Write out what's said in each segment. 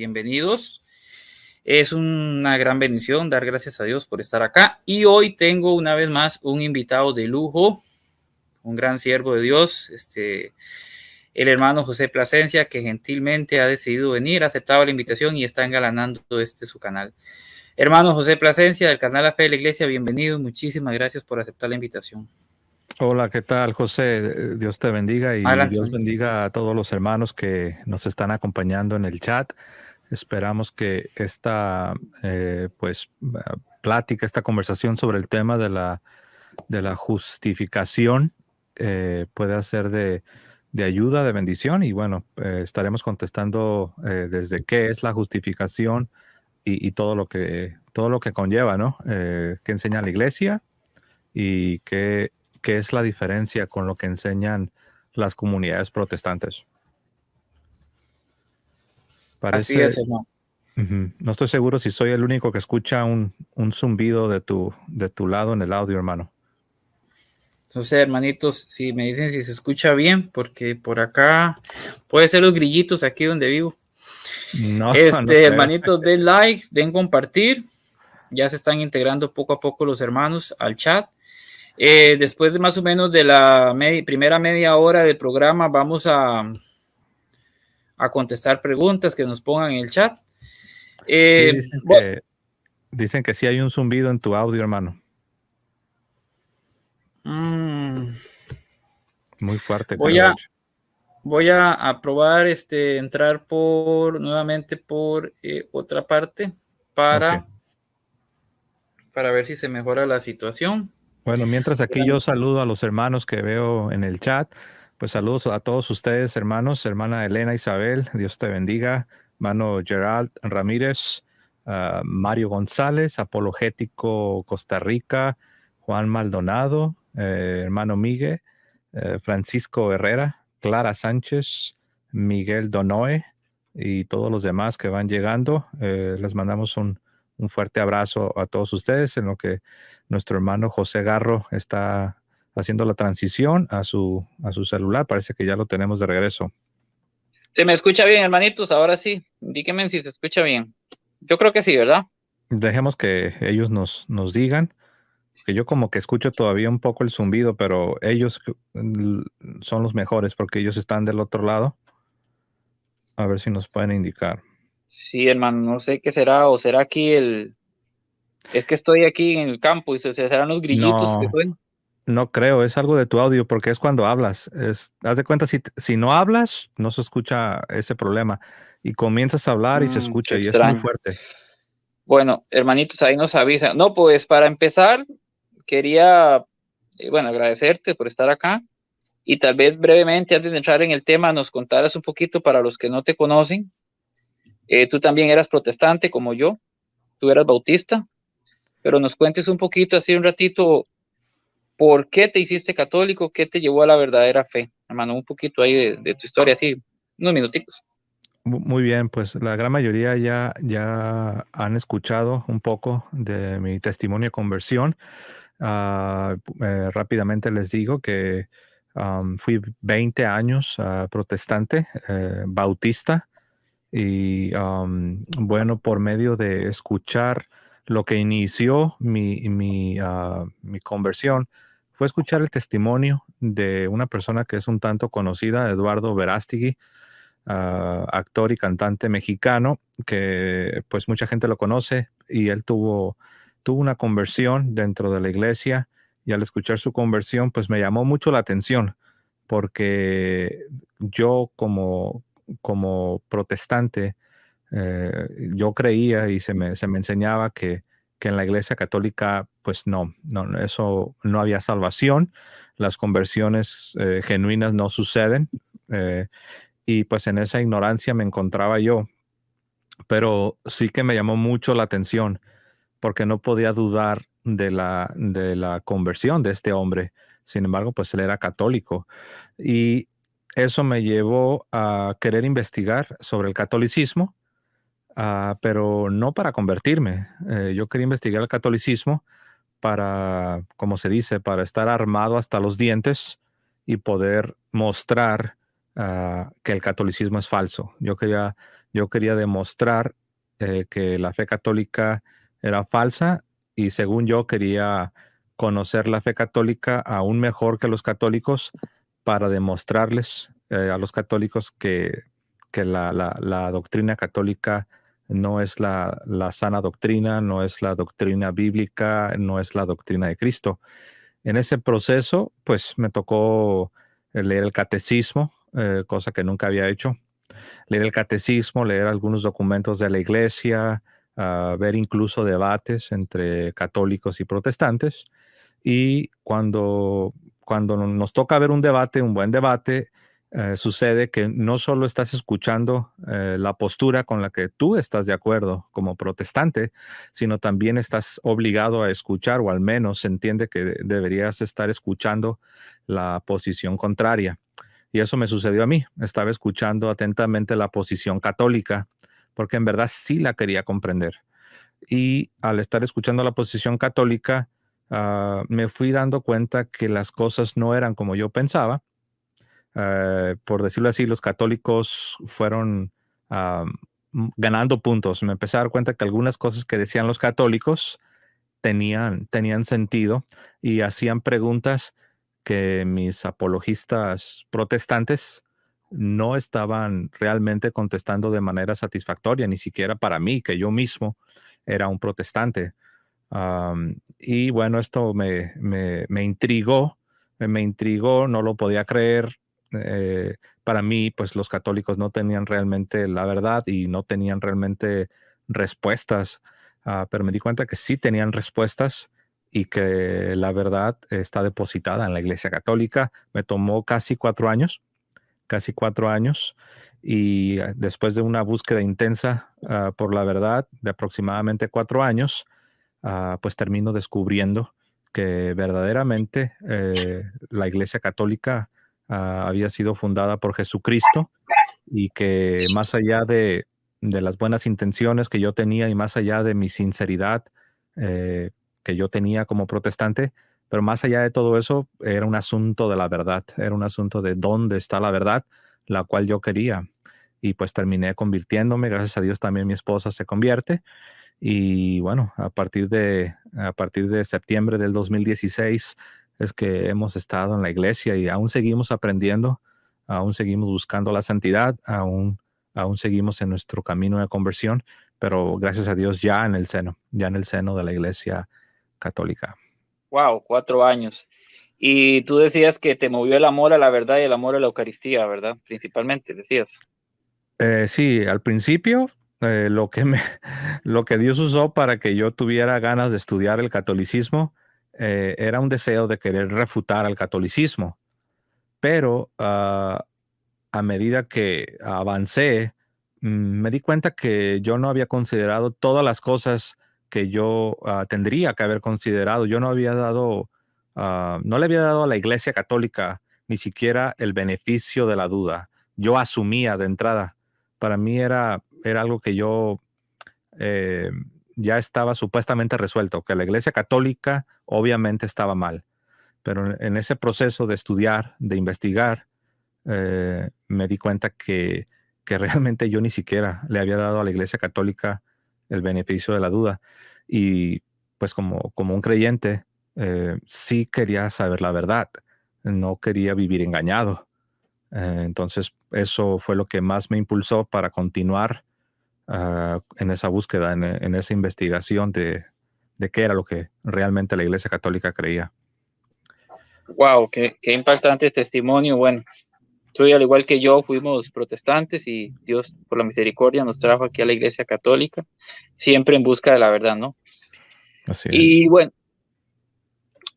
Bienvenidos. Es una gran bendición dar gracias a Dios por estar acá. Y hoy tengo una vez más un invitado de lujo, un gran siervo de Dios, el hermano José Plasencia, que gentilmente ha decidido venir, ha aceptado la invitación y está engalanando su canal. Hermano José Plasencia del canal La Fe de la Iglesia, bienvenido. Muchísimas gracias por aceptar la invitación. Hola, ¿qué tal, José? Dios te bendiga y Adelante. Dios bendiga a todos los hermanos que nos están acompañando en el chat. Esperamos que esta plática, esta conversación sobre el tema de la justificación pueda ser de ayuda, de bendición. Y bueno, estaremos contestando desde qué es la justificación y todo lo que conlleva, ¿no? ¿Qué enseña la iglesia y qué es la diferencia con lo que enseñan las comunidades protestantes? Así es, hermano. No estoy seguro si soy el único que escucha un zumbido de tu lado en el audio, hermano. Entonces, hermanitos, si me dicen si se escucha bien, porque por acá puede ser los grillitos aquí donde vivo. No, no creo. Hermanitos, den like, den compartir. Ya se están integrando poco a poco los hermanos al chat. Después de más o menos de la primera media hora del programa, vamos a contestar preguntas que nos pongan en el chat. Sí, dicen que sí hay un zumbido en tu audio, hermano. Muy fuerte. Voy a probar entrar nuevamente por otra parte para ver si se mejora la situación. Bueno, mientras aquí yo saludo a los hermanos que veo en el chat. Pues saludos a todos ustedes, hermanos, hermana Elena Isabel, Dios te bendiga, hermano Gerald Ramírez, Mario González, Apologético Costa Rica, Juan Maldonado, hermano Miguel, Francisco Herrera, Clara Sánchez, Miguel Donoe y todos los demás que van llegando. Les mandamos un fuerte abrazo a todos ustedes, en lo que nuestro hermano José Garro está haciendo la transición a su celular. Parece que ya lo tenemos de regreso. ¿Se me escucha bien, hermanitos? Ahora sí, indíquenme si se escucha bien. Yo creo que sí, ¿verdad? Dejemos que ellos nos digan, que yo como que escucho todavía un poco el zumbido, pero ellos son los mejores porque ellos están del otro lado. A ver si nos pueden indicar. Sí, hermano, no sé qué será, o será aquí es que estoy aquí en el campo y serán los grillitos que suenan. No creo, es algo de tu audio porque es cuando hablas. Haz de cuenta, si no hablas, no se escucha ese problema. Y comienzas a hablar y se escucha y es muy fuerte. Bueno, hermanitos, ahí nos avisan. No, pues para empezar, quería, agradecerte por estar acá y tal vez brevemente, antes de entrar en el tema, nos contaras un poquito para los que no te conocen. Tú también eras protestante como yo, tú eras bautista, pero nos cuentes un poquito, así un ratito, ¿por qué te hiciste católico? ¿Qué te llevó a la verdadera fe? Hermano, un poquito ahí de tu historia, así, unos minuticos. Muy bien, pues la gran mayoría ya han escuchado un poco de mi testimonio de conversión. Rápidamente les digo que fui 20 años protestante, bautista, y bueno, por medio de escuchar lo que inició mi conversión, fue escuchar el testimonio de una persona que es un tanto conocida, Eduardo Verástegui, actor y cantante mexicano, que pues mucha gente lo conoce, y él tuvo una conversión dentro de la iglesia, y al escuchar su conversión pues me llamó mucho la atención, porque yo como protestante, yo creía y se me enseñaba que en la iglesia católica pues no, eso no había salvación, las conversiones genuinas no suceden. Y pues en esa ignorancia me encontraba yo, pero sí que me llamó mucho la atención porque no podía dudar de la conversión de este hombre. Sin embargo, pues él era católico, y eso me llevó a querer investigar sobre el catolicismo, pero no para convertirme. Yo quería investigar el catolicismo para, como se dice, para estar armado hasta los dientes y poder mostrar que el catolicismo es falso. Yo quería Yo quería demostrar que la fe católica era falsa y según yo quería conocer la fe católica aún mejor que los católicos para demostrarles a los católicos que la doctrina católica no es la sana doctrina, no es la doctrina bíblica, no es la doctrina de Cristo. En ese proceso, pues me tocó leer el catecismo, cosa que nunca había hecho. Leer el catecismo, leer algunos documentos de la iglesia, ver incluso debates entre católicos y protestantes. Y cuando nos toca ver un debate, un buen debate, sucede que no solo estás escuchando la postura con la que tú estás de acuerdo como protestante, sino también estás obligado a escuchar, o al menos se entiende que deberías estar escuchando la posición contraria. Y eso me sucedió a mí. Estaba escuchando atentamente la posición católica, porque en verdad sí la quería comprender. Y al estar escuchando la posición católica, me fui dando cuenta que las cosas no eran como yo pensaba. Por decirlo así, los católicos fueron ganando puntos. Me empecé a dar cuenta que algunas cosas que decían los católicos tenían sentido y hacían preguntas que mis apologistas protestantes no estaban realmente contestando de manera satisfactoria, ni siquiera para mí, que yo mismo era un protestante. Y bueno, esto me intrigó, no lo podía creer. Para mí, pues los católicos no tenían realmente la verdad y no tenían realmente respuestas, pero me di cuenta que sí tenían respuestas y que la verdad está depositada en la Iglesia Católica. Me tomó casi 4 años, y después de una búsqueda intensa por la verdad de aproximadamente 4 años, pues termino descubriendo que verdaderamente la Iglesia Católica había sido fundada por Jesucristo y que más allá de las buenas intenciones que yo tenía y más allá de mi sinceridad eh, que yo tenía como protestante, pero más allá de todo eso, era un asunto de la verdad, era un asunto de dónde está la verdad, la cual yo quería. Y pues terminé convirtiéndome, gracias a Dios también mi esposa se convierte. Y bueno, a partir de septiembre del 2016 es que hemos estado en la iglesia y aún seguimos aprendiendo, aún seguimos buscando la santidad, aún seguimos en nuestro camino de conversión, pero gracias a Dios ya en el seno de la iglesia católica. Wow, 4 años. Y tú decías que te movió el amor a la verdad y el amor a la Eucaristía, ¿verdad? Principalmente, decías. Sí, al principio lo que Dios usó para que yo tuviera ganas de estudiar el catolicismo era un deseo de querer refutar al catolicismo. Pero a medida que avancé, me di cuenta que yo no había considerado todas las cosas que yo tendría que haber considerado. Yo no le había dado a la Iglesia Católica ni siquiera el beneficio de la duda. Yo asumía de entrada. Para mí era algo que yo eh, ya estaba supuestamente resuelto, que la Iglesia Católica obviamente estaba mal. Pero en ese proceso de estudiar, de investigar, me di cuenta que realmente yo ni siquiera le había dado a la Iglesia Católica el beneficio de la duda. Y pues como un creyente, sí quería saber la verdad, no quería vivir engañado. Entonces, eso fue lo que más me impulsó para continuar en esa búsqueda, en esa investigación de qué era lo que realmente la Iglesia Católica creía. Wow, qué impactante testimonio. Bueno, tú al igual que yo fuimos protestantes y Dios por la misericordia nos trajo aquí a la Iglesia Católica, siempre en busca de la verdad, ¿no? Así Y es. bueno,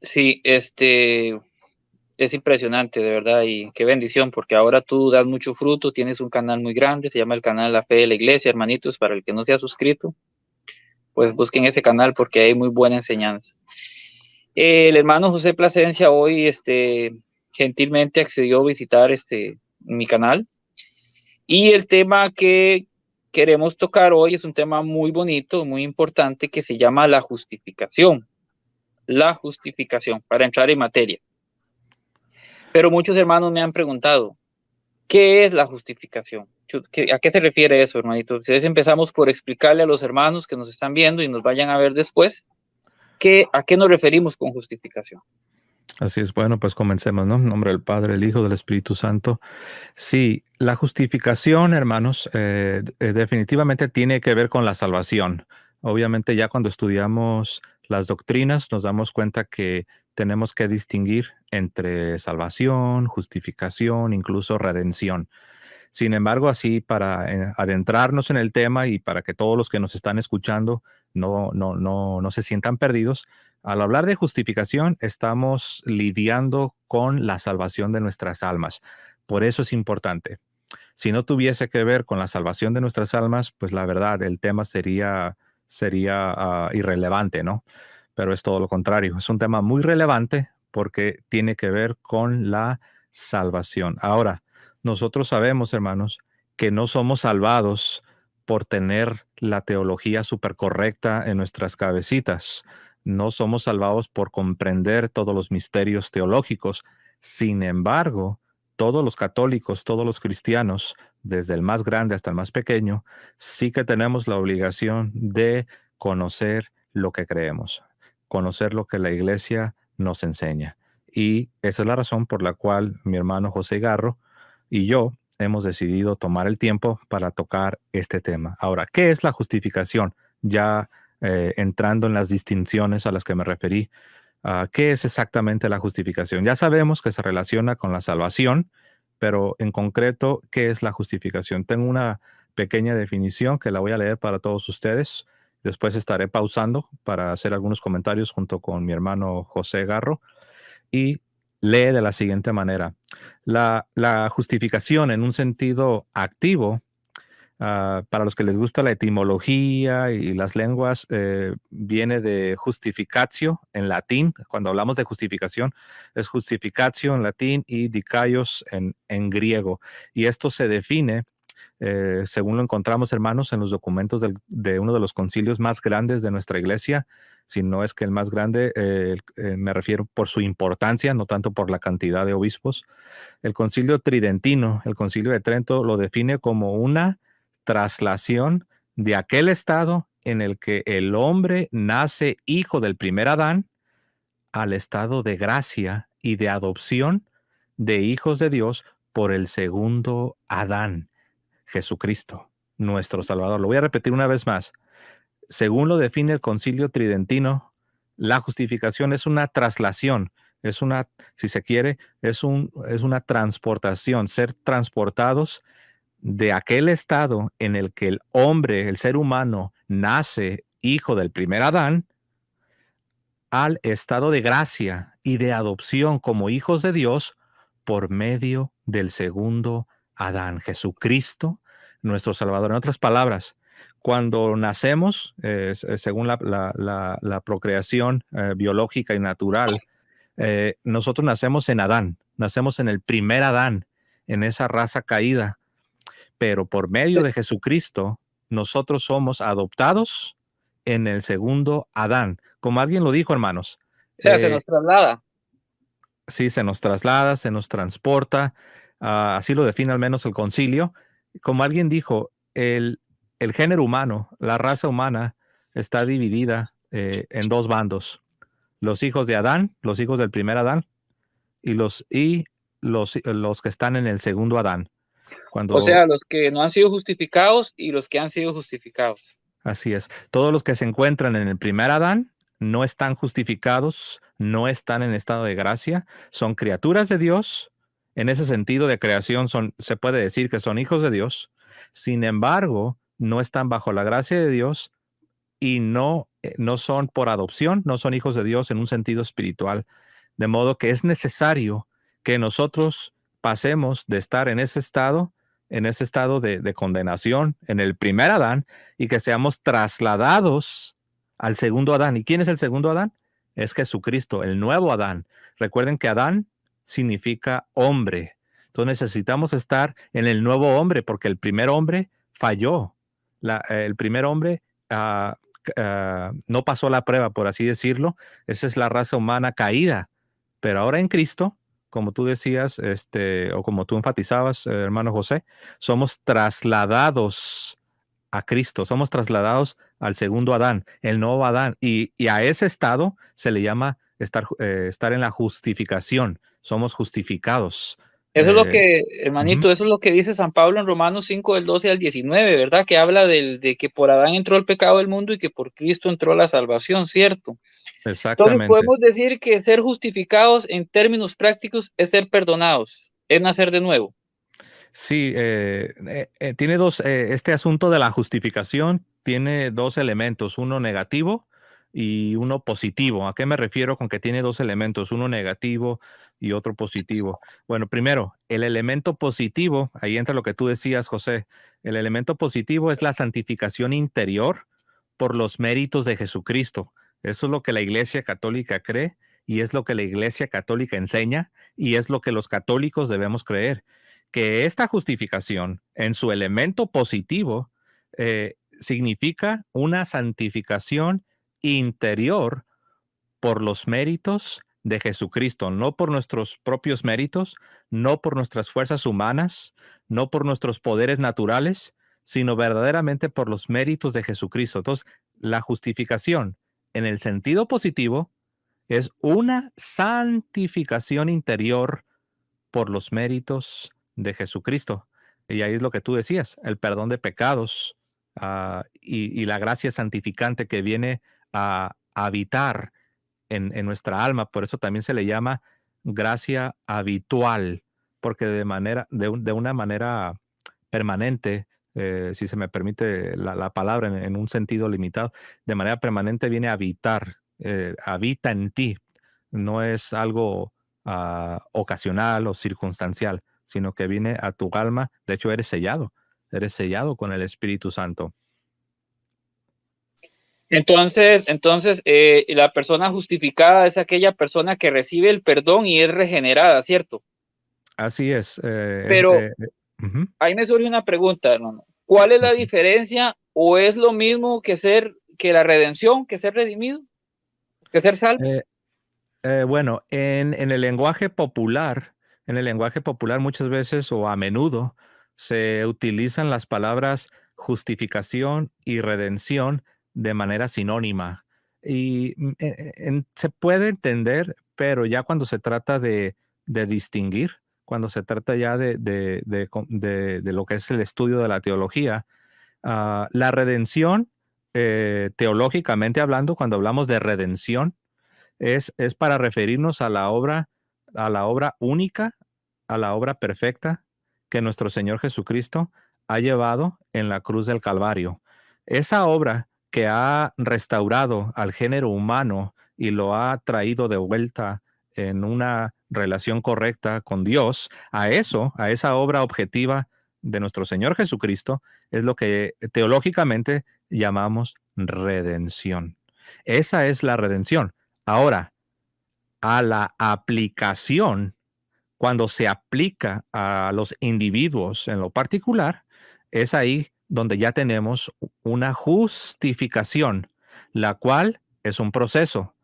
sí, es impresionante, de verdad, y qué bendición, porque ahora tú das mucho fruto, tienes un canal muy grande, se llama el canal La Fe de la Iglesia, hermanitos, para el que no se ha suscrito, pues busquen ese canal porque hay muy buena enseñanza. El hermano José Plasencia hoy, gentilmente accedió a visitar mi canal, y el tema que queremos tocar hoy es un tema muy bonito, muy importante, que se llama la justificación, para entrar en materia. Pero muchos hermanos me han preguntado, ¿Qué es la justificación? ¿A qué se refiere eso, hermanito? Entonces empezamos por explicarle a los hermanos que nos están viendo y nos vayan a ver después, ¿a qué nos referimos con justificación? Así es, bueno, pues comencemos, ¿no? En nombre del Padre, el Hijo, del Espíritu Santo. Sí, la justificación, hermanos, definitivamente tiene que ver con la salvación. Obviamente ya cuando estudiamos las doctrinas nos damos cuenta que tenemos que distinguir entre salvación, justificación, incluso redención. Sin embargo, así para adentrarnos en el tema y para que todos los que nos están escuchando no se sientan perdidos, al hablar de justificación estamos lidiando con la salvación de nuestras almas. Por eso es importante. Si no tuviese que ver con la salvación de nuestras almas, pues la verdad, el tema sería irrelevante, ¿no? Pero es todo lo contrario. Es un tema muy relevante porque tiene que ver con la salvación. Ahora, nosotros sabemos, hermanos, que no somos salvados por tener la teología súper correcta en nuestras cabecitas. No somos salvados por comprender todos los misterios teológicos. Sin embargo, todos los católicos, todos los cristianos, desde el más grande hasta el más pequeño, sí que tenemos la obligación de conocer lo que creemos, conocer lo que la iglesia nos enseña. Y esa es la razón por la cual mi hermano José Garro y yo hemos decidido tomar el tiempo para tocar este tema. Ahora, ¿qué es la justificación? Ya entrando en las distinciones a las que me referí. ¿Qué es exactamente la justificación? Ya sabemos que se relaciona con la salvación, pero en concreto, ¿qué es la justificación? Tengo una pequeña definición que la voy a leer para todos ustedes. Después estaré pausando para hacer algunos comentarios junto con mi hermano José Garro y lee de la siguiente manera. La justificación en un sentido activo, para los que les gusta la etimología y las lenguas, viene de justificatio en latín. Cuando hablamos de justificación, es justificatio en latín y dikaios en griego. Y esto se define, según lo encontramos, hermanos, en los documentos de uno de los concilios más grandes de nuestra iglesia, si no es que el más grande, me refiero por su importancia, no tanto por la cantidad de obispos. El concilio tridentino, el concilio de Trento, lo define como una traslación de aquel estado en el que el hombre nace hijo del primer Adán al estado de gracia y de adopción de hijos de Dios por el segundo Adán, Jesucristo, nuestro Salvador. Lo voy a repetir una vez más. Según lo define el Concilio Tridentino, la justificación es una traslación, es una, si se quiere, es una transportación, ser transportados de aquel estado en el que el hombre, el ser humano, nace hijo del primer Adán, al estado de gracia y de adopción como hijos de Dios por medio del segundo Adán, Jesucristo, nuestro Salvador. En otras palabras, cuando nacemos, según la procreación biológica y natural, nosotros nacemos en Adán, nacemos en el primer Adán, en esa raza caída, pero por medio de Jesucristo, nosotros somos adoptados en el segundo Adán. Como alguien lo dijo, hermanos, O sea, se nos traslada. sí, se nos traslada, se nos transporta, así lo define al menos el concilio. Como alguien dijo, el género humano, la raza humana, está dividida en dos bandos. Los hijos de Adán, los hijos del primer Adán, y los que están en el segundo Adán. O Cuando sea, los que no han sido justificados y los que han sido justificados. Así es. Todos los que se encuentran en el primer Adán no están justificados, no están en estado de gracia, son criaturas de Dios. En ese sentido de creación se puede decir que son hijos de Dios. Sin embargo, no están bajo la gracia de Dios y no son por adopción, no son hijos de Dios en un sentido espiritual. De modo que es necesario que nosotros pasemos de estar en ese estado de condenación, en el primer Adán, y que seamos trasladados al segundo Adán. ¿Y quién es el segundo Adán? Es Jesucristo, el nuevo Adán. Recuerden que Adán significa hombre. Entonces necesitamos estar en el nuevo hombre, porque el primer hombre falló. El primer hombre no pasó la prueba, por así decirlo. Esa es la raza humana caída. Pero ahora en Cristo, como tú decías, o como tú enfatizabas, hermano José, somos trasladados a Cristo, somos trasladados al segundo Adán, el nuevo Adán, y a ese estado se le llama estar en la justificación, somos justificados. Eso es lo Eh, que, Ujú. hermanito, eso es lo que dice San Pablo en Romanos 5 del 12 al 19, ¿verdad? Que habla de que por Adán entró el pecado del mundo y que por Cristo entró la salvación, ¿cierto? Entonces Exactamente. podemos decir que ser justificados en términos prácticos es ser perdonados, es nacer de nuevo. Sí, tiene este asunto de la justificación tiene dos elementos, uno negativo y uno positivo. ¿A qué me refiero con que tiene dos elementos, uno negativo y otro positivo? Bueno, primero, el elemento positivo, ahí entra lo que tú decías, José, el elemento positivo es la santificación interior por los méritos de Jesucristo. Eso es lo que la Iglesia Católica cree y es lo que la Iglesia Católica enseña y es lo que los católicos debemos creer que esta justificación en su elemento positivo significa una santificación interior por los méritos de Jesucristo, no por nuestros propios méritos, no por nuestras fuerzas humanas, no por nuestros poderes naturales, sino verdaderamente por los méritos de Jesucristo. Entonces, la justificación en el sentido positivo es una santificación interior por los méritos de Jesucristo. Y ahí es lo que tú decías, el perdón de pecados y la gracia santificante que viene a habitar en nuestra alma. Por eso también se le llama gracia habitual, porque de una manera permanente, si se me permite la palabra en un sentido limitado, de manera permanente viene a habitar, habita en ti. No es algo ocasional o circunstancial, sino que viene a tu alma. De hecho, eres sellado con el Espíritu Santo. Entonces, la persona justificada es aquella persona que recibe el perdón y es regenerada, ¿cierto? Así es. Pero Ujú, ahí me surge una pregunta, hermano. ¿Cuál es la ujú. diferencia o es lo mismo que la redención, que ser redimido, que ser salvo? Eh, bueno, en el lenguaje popular, muchas veces o a menudo se utilizan las palabras justificación y redención de manera sinónima. Y se puede entender, pero ya cuando se trata de distinguir, cuando se trata ya de lo que es el estudio de la teología, la redención, teológicamente hablando, cuando hablamos de redención, es para referirnos a la obra única, a la obra perfecta que nuestro Señor Jesucristo ha llevado en la cruz del Calvario. Esa obra que ha restaurado al género humano y lo ha traído de vuelta en una relación correcta con Dios, a esa obra objetiva de nuestro Señor Jesucristo, es lo que teológicamente llamamos redención. Esa es la redención. Ahora, a la aplicación, cuando se aplica a los individuos en lo particular, es ahí donde ya tenemos una justificación, la cual es un proceso.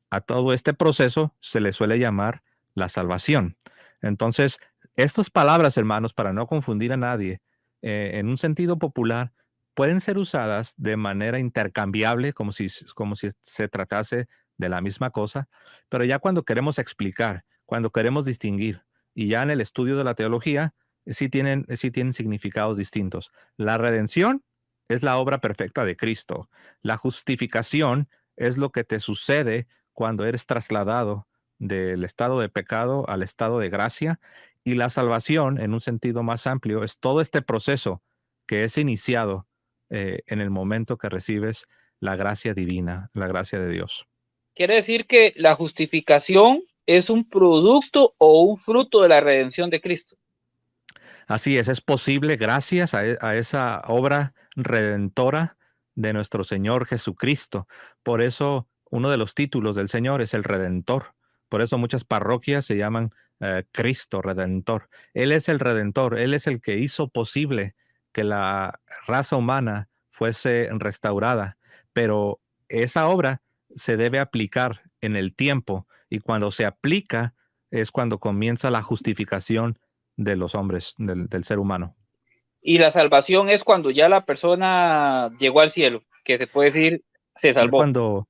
A todo este proceso se le suele llamar la salvación. Entonces, estas palabras, hermanos, para no confundir a nadie, en un sentido popular, pueden ser usadas de manera intercambiable, como si se tratase de la misma cosa, pero ya cuando queremos explicar, cuando queremos distinguir, y ya en el estudio de la teología, sí tienen significados distintos. La redención es la obra perfecta de Cristo. La justificación es lo que te sucede cuando eres trasladado del estado de pecado al estado de gracia. Y la salvación, en un sentido más amplio, es todo este proceso que es iniciado en el momento que recibes la gracia divina, la gracia de Dios. Quiere decir que la justificación es un producto o un fruto de la redención de Cristo. Así es posible gracias a esa obra redentora de nuestro Señor Jesucristo. Por eso uno de los títulos del Señor es el Redentor. Por eso muchas parroquias se llaman Cristo Redentor. Él es el Redentor, Él es el que hizo posible que la raza humana fuese restaurada. Pero esa obra se debe aplicar en el tiempo y cuando se aplica es cuando comienza la justificación de los hombres, del ser humano. Y la salvación es cuando ya la persona llegó al cielo, que se puede decir se Ya salvó. cuando,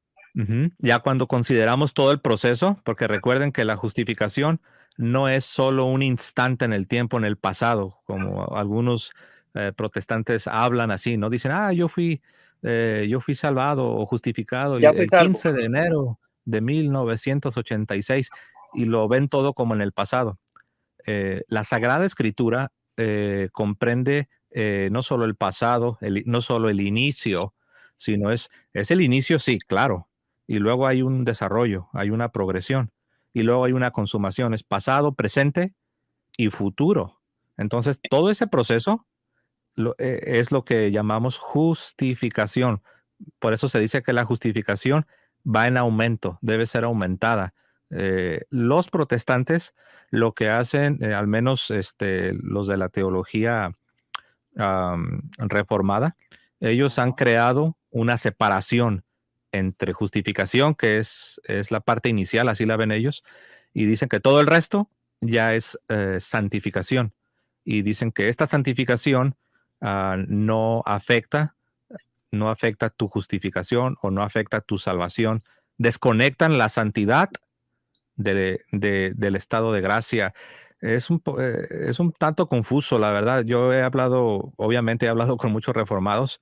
ya cuando consideramos todo el proceso, porque recuerden que la justificación no es solo un instante en el tiempo, en el pasado, como algunos protestantes hablan así, ¿no? Dicen, yo fui salvado o justificado Ya fui el salvo. 15 de enero de 1986 y lo ven todo como en el pasado. La Sagrada Escritura comprende no solo el pasado, no solo el inicio, sino es el inicio, sí, claro. Y luego hay un desarrollo, hay una progresión. Y luego hay una consumación, es pasado, presente y futuro. Entonces, todo ese proceso es lo que llamamos justificación. Por eso se dice que la justificación va en aumento, debe ser aumentada. Los protestantes lo que hacen, al menos los de la teología reformada, ellos han Ajá. creado una separación entre justificación, que es la parte inicial, así la ven ellos, y dicen que todo el resto ya es santificación. Y dicen que esta santificación no afecta, no afecta tu justificación o no afecta tu salvación. Desconectan la santidad del estado de gracia. Es un tanto confuso, la verdad. Yo he hablado, obviamente he hablado con muchos reformados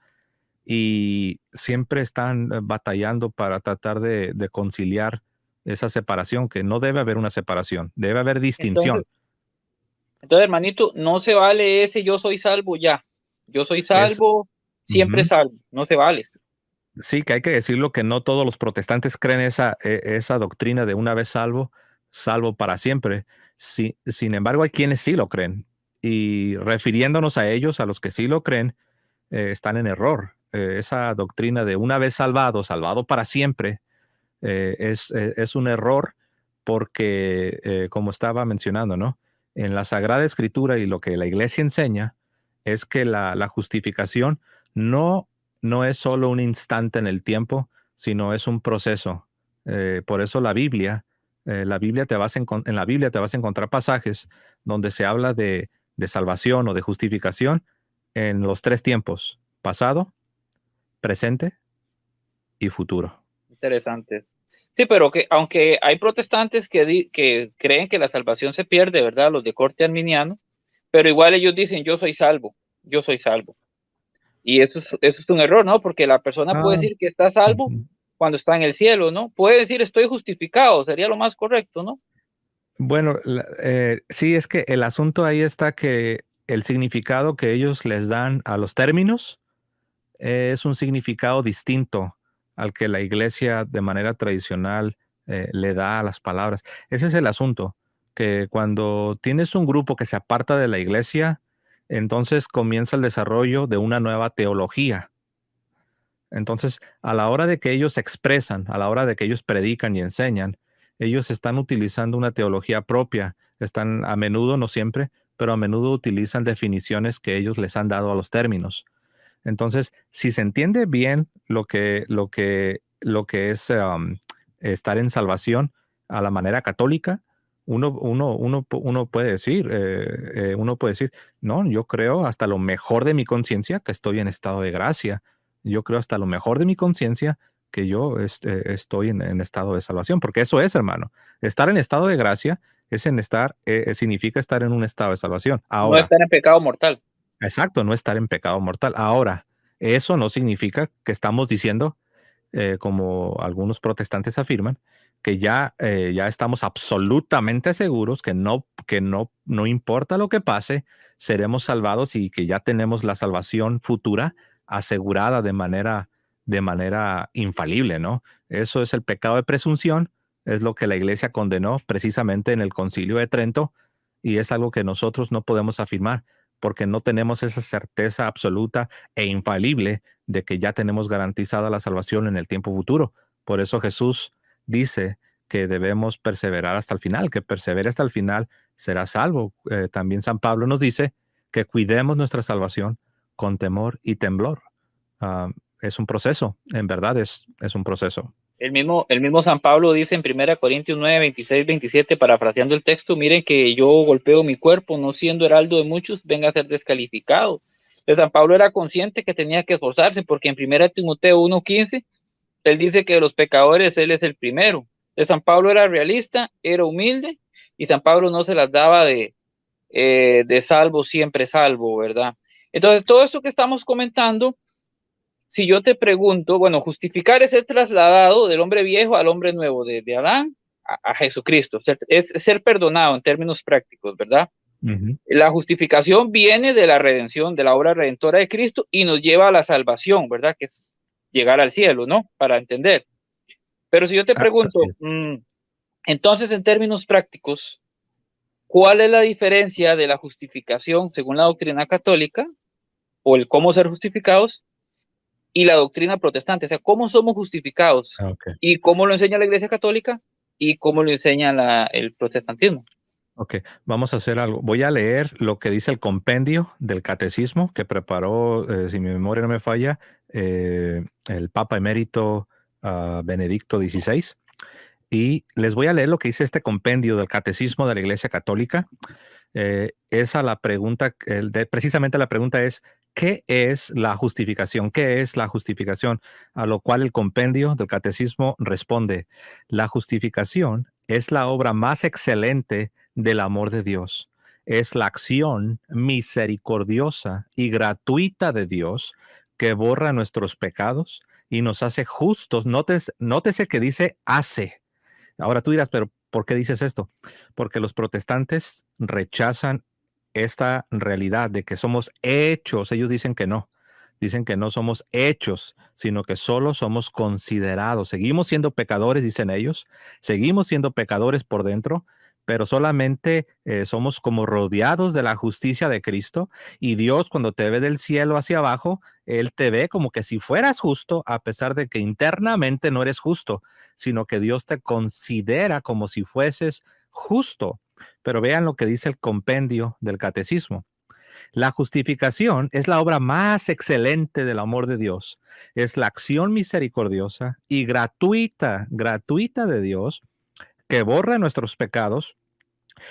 y siempre están batallando para tratar de conciliar esa separación, que no debe haber una separación, debe haber Entonces, distinción. entonces, hermanito, no se vale ese yo soy salvo ya. Yo soy Es, salvo, siempre ujú. salvo. No se vale. Sí, que hay que decirlo que no todos los protestantes creen esa doctrina de una vez salvo, salvo para siempre. Sin embargo, hay quienes sí lo creen. Y refiriéndonos a ellos, a los que sí lo creen, están en error. Esa doctrina de una vez salvado, salvado para siempre, es un error porque, como estaba mencionando, ¿no? En la Sagrada Escritura y lo que la Iglesia enseña es que la justificación no, no es solo un instante en el tiempo, sino es un proceso. Por eso la Biblia en la Biblia te vas a encontrar pasajes donde se habla de salvación o de justificación en los tres tiempos: pasado, presente y futuro. Interesantes. Sí, pero que aunque hay protestantes que creen que la salvación se pierde, ¿verdad? Los de corte arminiano, pero igual ellos dicen yo soy salvo, yo soy salvo. Y eso es un error, ¿no? Porque la persona puede Ah, decir que está salvo ujú. cuando está en el cielo, ¿no? Puede decir estoy justificado, sería lo más correcto, ¿no? Bueno, sí, es que el asunto ahí está que el significado que ellos les dan a los términos es un significado distinto al que la iglesia de manera tradicional le da a las palabras. Ese es el asunto, que cuando tienes un grupo que se aparta de la iglesia, entonces comienza el desarrollo de una nueva teología. Entonces, a la hora de que ellos se expresan, a la hora de que ellos predican y enseñan, ellos están utilizando una teología propia. Están a menudo, no siempre, pero a menudo utilizan definiciones que ellos les han dado a los términos. Entonces, si se entiende bien lo que es estar en salvación a la manera católica, uno puede decir, no, yo creo hasta lo mejor de mi conciencia que estoy en estado de gracia. Yo creo hasta lo mejor de mi conciencia que yo estoy en estado de salvación, porque eso es, hermano. Estar en estado de gracia significa estar en un estado de salvación. No Ahora, estar en pecado mortal. exacto, no estar en pecado mortal. Ahora, eso no significa que estamos diciendo, como algunos protestantes afirman, que ya estamos absolutamente seguros que no importa lo que pase, seremos salvados y que ya tenemos la salvación futura asegurada de manera infalible, ¿no? Eso es el pecado de presunción, es lo que la iglesia condenó precisamente en el Concilio de Trento y es algo que nosotros no podemos afirmar porque no tenemos esa certeza absoluta e infalible de que ya tenemos garantizada la salvación en el tiempo futuro. Por eso Jesús dice que debemos perseverar hasta el final, que persevere hasta el final será salvo. También San Pablo nos dice que cuidemos nuestra salvación con temor y temblor. Es un proceso, en verdad es un proceso. El mismo San Pablo dice en 1 Corintios 9, 26, 27, parafraseando el texto, miren que yo golpeo mi cuerpo, no siendo heraldo de muchos, venga a ser descalificado. Entonces, San Pablo era consciente que tenía que esforzarse, porque en 1 Timoteo 1:15, él dice que de los pecadores él es el primero. Entonces, San Pablo era realista, era humilde, y San Pablo no se las daba de salvo, siempre salvo, ¿verdad? Entonces, todo esto que estamos comentando, si yo te pregunto, bueno, justificar es ser trasladado del hombre viejo al hombre nuevo, de Adán a Jesucristo, es ser perdonado en términos prácticos, ¿verdad? Ujú. La justificación viene de la redención, de la obra redentora de Cristo y nos lleva a la salvación, ¿verdad? Que es llegar al cielo, ¿no? Para entender. Pero si yo te Así pregunto, es. entonces en términos prácticos, ¿cuál es la diferencia de la justificación según la doctrina católica o el cómo ser justificados y la doctrina protestante? O sea, ¿cómo somos justificados? Ok. ¿Y cómo lo enseña la Iglesia Católica? ¿Y cómo lo enseña el protestantismo? Ok, vamos a hacer algo. Voy a leer lo que dice el compendio del catecismo que preparó, si mi memoria no me falla, el Papa Emérito Benedicto XVI. Y les voy a leer lo que dice este compendio del catecismo de la Iglesia Católica. Esa la pregunta, precisamente la pregunta es, ¿qué es la justificación? ¿Qué es la justificación? A lo cual el compendio del catecismo responde, la justificación es la obra más excelente del amor de Dios. Es la acción misericordiosa y gratuita de Dios que borra nuestros pecados y nos hace justos. Nótese que dice hace. Ahora tú dirás, pero ¿por qué dices esto? Porque los protestantes rechazan esta realidad de que somos hechos. Ellos dicen que no somos hechos, sino que solo somos considerados. Seguimos siendo pecadores, dicen ellos, seguimos siendo pecadores por dentro, pero solamente somos como rodeados de la justicia de Cristo y Dios cuando te ve del cielo hacia abajo, Él te ve como que si fueras justo, a pesar de que internamente no eres justo, sino que Dios te considera como si fueses justo. Pero vean lo que dice el compendio del catecismo. La justificación es la obra más excelente del amor de Dios. Es la acción misericordiosa y gratuita de Dios que borra nuestros pecados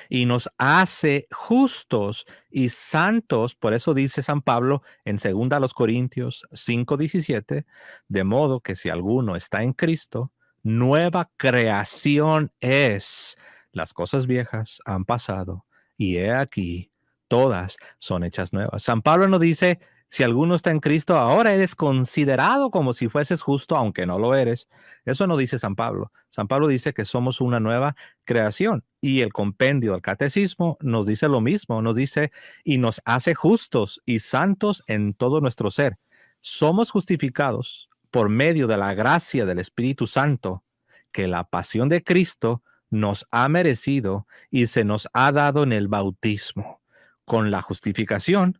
y nos hace justos y santos. Por eso dice San Pablo en 2 Corintios 5:17, de modo que si alguno está en Cristo, nueva creación es. Las cosas viejas han pasado y he aquí, todas son hechas nuevas. San Pablo no dice, si alguno está en Cristo, ahora eres considerado como si fueses justo, aunque no lo eres. Eso no dice San Pablo. San Pablo dice que somos una nueva creación. Y el compendio del catecismo nos dice lo mismo, nos dice y nos hace justos y santos en todo nuestro ser. Somos justificados por medio de la gracia del Espíritu Santo que la pasión de Cristo nos ha merecido y se nos ha dado en el bautismo. Con la justificación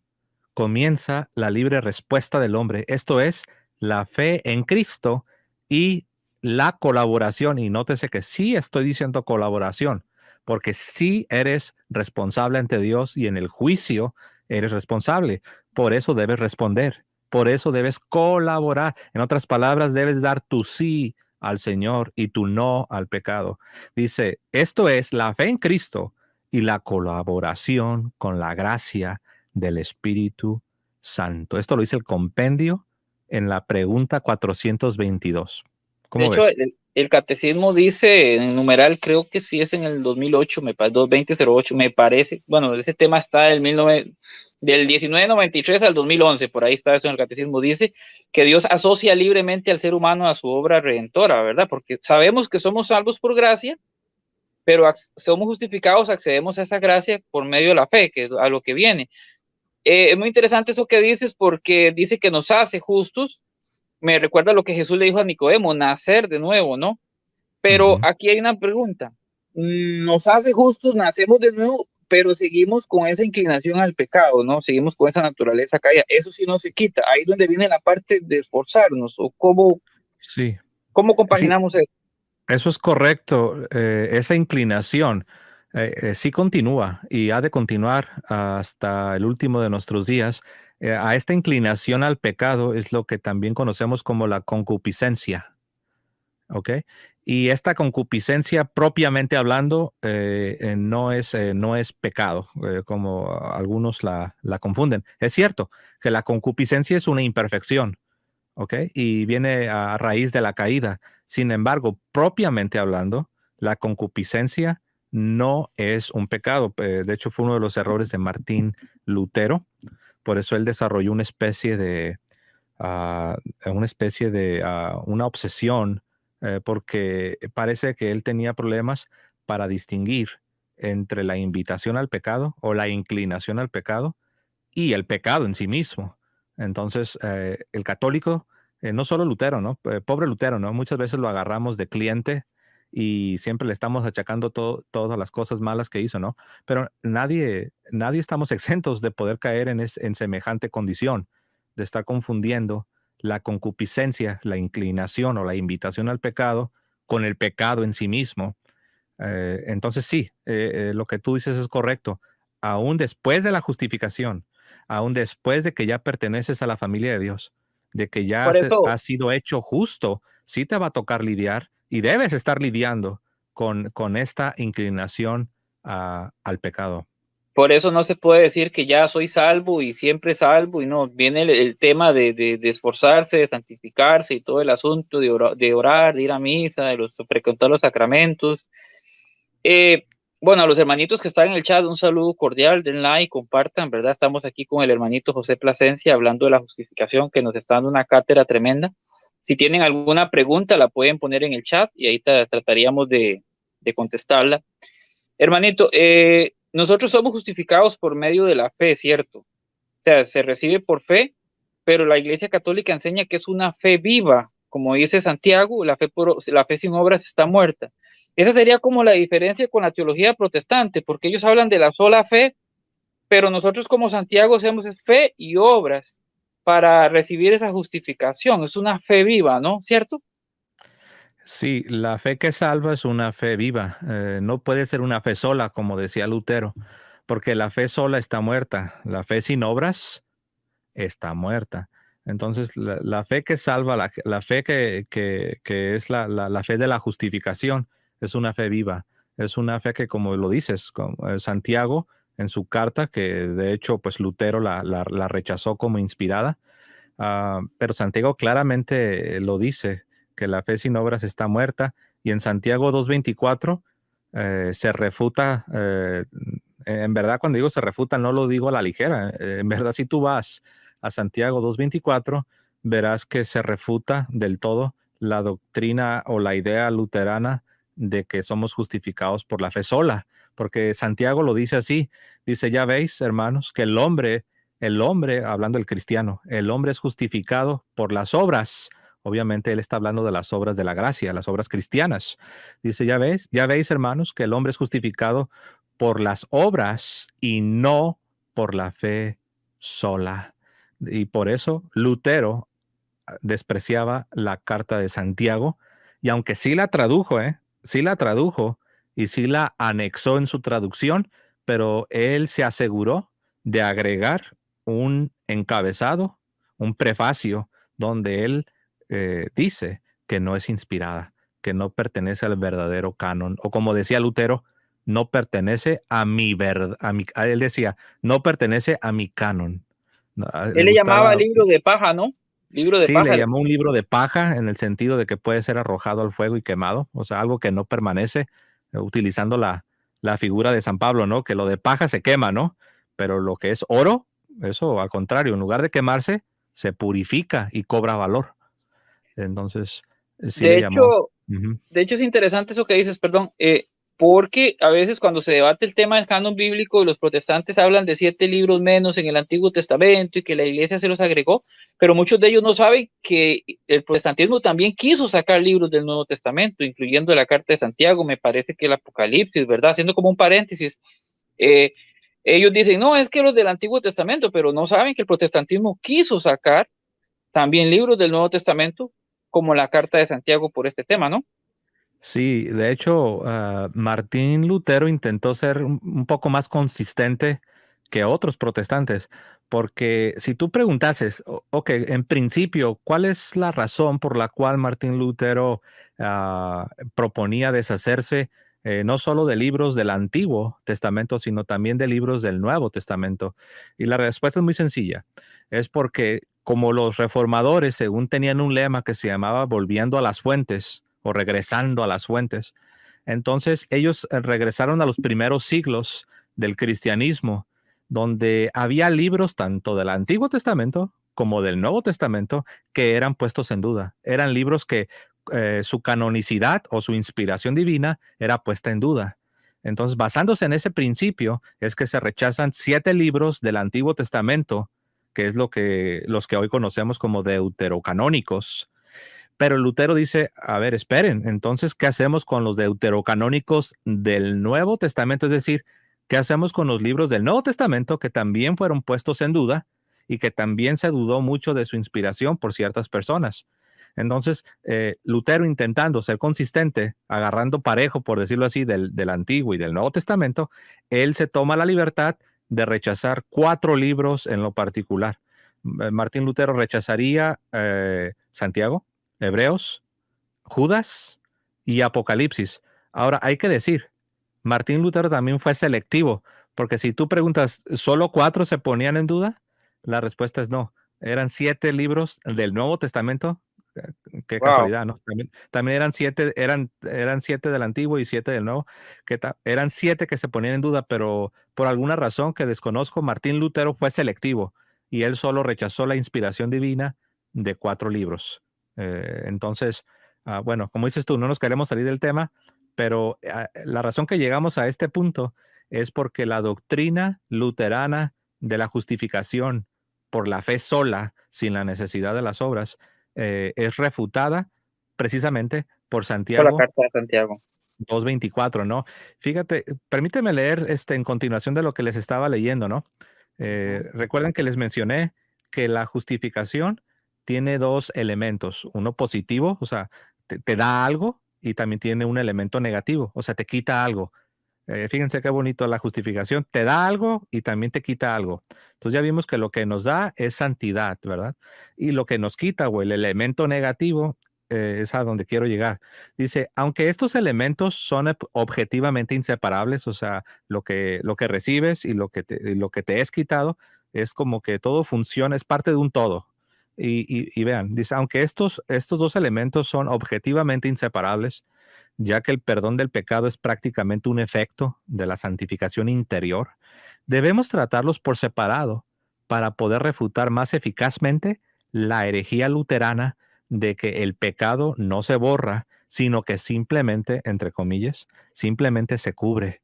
comienza la libre respuesta del hombre, esto es, la fe en Cristo y la colaboración. Y nótese que sí estoy diciendo colaboración, porque sí eres responsable ante Dios y en el juicio eres responsable. Por eso debes responder, por eso debes colaborar. En otras palabras, debes dar tu sí al Señor y tu no al pecado. Dice, esto es la fe en Cristo y la colaboración con la gracia del Espíritu Santo. Esto lo dice el compendio en la pregunta 422. De ¿Cómo hecho, ves? el catecismo dice en numeral, creo que sí es en el 2008, 2008, me parece. Bueno, ese tema está del 1993 al 2011, por ahí está eso en el catecismo. Dice que Dios asocia libremente al ser humano a su obra redentora, ¿verdad? Porque sabemos que somos salvos por gracia, pero somos justificados, accedemos a esa gracia por medio de la fe, que es a lo que viene. Es muy interesante eso que dices porque dice que nos hace justos. Me recuerda lo que Jesús le dijo a Nicodemo, nacer de nuevo, ¿no? Pero Ujú. aquí hay una pregunta. Nos hace justos, nacemos de nuevo, pero seguimos con esa inclinación al pecado, ¿no? Seguimos con esa naturaleza caída. Eso sí no se quita. Ahí es donde viene la parte de esforzarnos o Sí, cómo sí, compaginamos eso. eso es correcto. Esa inclinación sí continúa y ha de continuar hasta el último de nuestros días. A esta inclinación al pecado es lo que también conocemos como la concupiscencia. ¿ok? Y esta concupiscencia, propiamente hablando, no es pecado, como algunos la confunden. Es cierto que la concupiscencia es una imperfección, ¿ok? Y viene a raíz de la caída. Sin embargo, propiamente hablando, la concupiscencia no es un pecado. De hecho, fue uno de los errores de Martín Lutero. Por eso él desarrolló ah, una obsesión, porque parece que él tenía problemas para distinguir entre la invitación al pecado o la inclinación al pecado y el pecado en sí mismo. Entonces, el católico, no solo Lutero, ¿no? Pobre Lutero, ¿no? Muchas veces lo agarramos de cliente y siempre le estamos achacando todas las cosas malas que hizo, ¿no? Pero nadie estamos exentos de poder caer en semejante condición, de estar confundiendo la concupiscencia, la inclinación o la invitación al pecado con el pecado en sí mismo. Entonces sí, lo que tú dices es correcto. Aún después de la justificación, aún después de que ya perteneces a la familia de Dios, de que ya Por eso, has sido hecho justo, sí te va a tocar lidiar y debes estar lidiando con esta inclinación al pecado. por eso no se puede decir que ya soy salvo y siempre salvo, y no, viene el tema de esforzarse, de santificarse y todo el asunto de orar, de ir a misa, frecuentar los sacramentos. Eh, bueno, a los hermanitos que están en el chat, un saludo cordial, den like, compartan, ¿verdad? Estamos aquí con el hermanito José Plasencia hablando de la justificación, que nos está dando una cátedra tremenda. Si tienen alguna pregunta, la pueden poner en el chat y ahí trataríamos de contestarla. Hermanito, nosotros somos justificados por medio de la fe, ¿cierto? O sea, se recibe por fe, pero la Iglesia Católica enseña que es una fe viva, como dice Santiago, la fe sin obras está muerta. Esa sería como la diferencia con la teología protestante, porque ellos hablan de la sola fe, pero nosotros como Santiago hacemos fe y obras para recibir esa justificación. Es una fe viva, ¿no? ¿Cierto? Sí, la fe que salva es una fe viva. No puede ser una fe sola, como decía Lutero, porque la fe sola está muerta. La fe sin obras está muerta. Entonces, la fe que salva, la fe que es la fe de la justificación, es una fe viva. Es una fe que, como lo dices, Santiago en su carta, que de hecho, pues Lutero la rechazó como inspirada, pero Santiago claramente lo dice, que la fe sin obras está muerta, y en Santiago 2:24 se refuta, en verdad cuando digo se refuta no lo digo a la ligera, en verdad si tú vas a Santiago 2:24 verás que se refuta del todo la doctrina o la idea luterana de que somos justificados por la fe sola, porque Santiago lo dice así, dice, ya veis, hermanos, que el hombre, hablando del cristiano, el hombre es justificado por las obras. Obviamente él está hablando de las obras de la gracia, las obras cristianas. Dice, ya veis, hermanos, que el hombre es justificado por las obras y no por la fe sola. Y por eso Lutero despreciaba la carta de Santiago, y aunque sí la tradujo, sí la tradujo y sí la anexó en su traducción, pero él se aseguró de agregar un encabezado, un prefacio, donde él dice que no es inspirada, que no pertenece al verdadero canon, o como decía Lutero, no pertenece a mi verdad, él decía, no pertenece a mi canon. No, le Él le llamaba gustaba. libro de paja, ¿no? Libro de Sí, le paja. llamó un libro de paja en el sentido de que puede ser arrojado al fuego y quemado, o sea, algo que no permanece, utilizando la figura de San Pablo, ¿no? Que lo de paja se quema, ¿no? Pero lo que es oro, eso al contrario, en lugar de quemarse, se purifica y cobra valor. Entonces, sí De le llamó. hecho, Ujú. De hecho, es interesante eso que dices, perdón, porque a veces cuando se debate el tema del canon bíblico, los protestantes hablan de 7 libros menos en el Antiguo Testamento y que la iglesia se los agregó, pero muchos de ellos no saben que el protestantismo también quiso sacar libros del Nuevo Testamento, incluyendo la Carta de Santiago, me parece que el Apocalipsis, ¿verdad? Haciendo como un paréntesis, eh, ellos dicen, no, es que los del Antiguo Testamento, pero no saben que el protestantismo quiso sacar también libros del Nuevo Testamento, como la Carta de Santiago por este tema, ¿no? Sí, de hecho, Martín Lutero intentó ser un poco más consistente que otros protestantes, Porque si tú preguntases, ok, en principio, ¿cuál es la razón por la cual Martín Lutero proponía deshacerse no solo de libros del Antiguo Testamento, sino también de libros del Nuevo Testamento? Y la respuesta es muy sencilla. Es porque como los reformadores, según tenían un lema que se llamaba volviendo a las fuentes o regresando a las fuentes, entonces ellos regresaron a los primeros siglos del cristianismo donde había libros tanto del Antiguo Testamento como del Nuevo Testamento que eran puestos en duda. Eran libros que su canonicidad o su inspiración divina era puesta en duda. Entonces, basándose en ese principio, es que se rechazan 7 libros del Antiguo Testamento, que es los que hoy conocemos como deuterocanónicos. Pero Lutero dice, a ver, esperen, entonces, ¿qué hacemos con los deuterocanónicos del Nuevo Testamento? Es decir, ¿qué hacemos con los libros del Nuevo Testamento que también fueron puestos en duda y que también se dudó mucho de su inspiración por ciertas personas? Entonces, Lutero intentando ser consistente, agarrando parejo, por decirlo así, del Antiguo y del Nuevo Testamento, él se toma la libertad de rechazar 4 libros en lo particular. Martín Lutero rechazaría Santiago, Hebreos, Judas y Apocalipsis. Ahora, hay que decir, Martín Lutero también fue selectivo, porque si tú preguntas, ¿solo 4 se ponían en duda? La respuesta es no. Eran 7 libros del Nuevo Testamento. Qué Wow. casualidad, ¿no? También eran 7, eran 7 del Antiguo y 7 del Nuevo, eran 7 que se ponían en duda, pero por alguna razón que desconozco, Martín Lutero fue selectivo y él solo rechazó la inspiración divina de 4 libros. Entonces, bueno, como dices tú, no nos queremos salir del tema, pero la razón que llegamos a este punto es porque la doctrina luterana de la justificación por la fe sola, sin la necesidad de las obras, es refutada precisamente por Por la Santiago carta de Santiago. 2:24, ¿no? Fíjate, permíteme leer en continuación de lo que les estaba leyendo, ¿no? Ujú. Recuerden que les mencioné que la justificación tiene 2 elementos, uno positivo, o sea, te da algo, y también tiene un elemento negativo, o sea, te quita algo. Fíjense qué bonito la justificación, te da algo y también te quita algo. Entonces ya vimos que lo que nos da es santidad, ¿verdad? Y lo que nos quita o el elemento negativo es a donde quiero llegar. Dice, aunque estos elementos son objetivamente inseparables, o sea, lo que recibes y lo que te es quitado, es como que todo funciona, es parte de un todo. Y vean, dice, aunque estos 2 elementos son objetivamente inseparables, ya que el perdón del pecado es prácticamente un efecto de la santificación interior, debemos tratarlos por separado para poder refutar más eficazmente la herejía luterana de que el pecado no se borra, sino que simplemente, entre comillas, simplemente se cubre,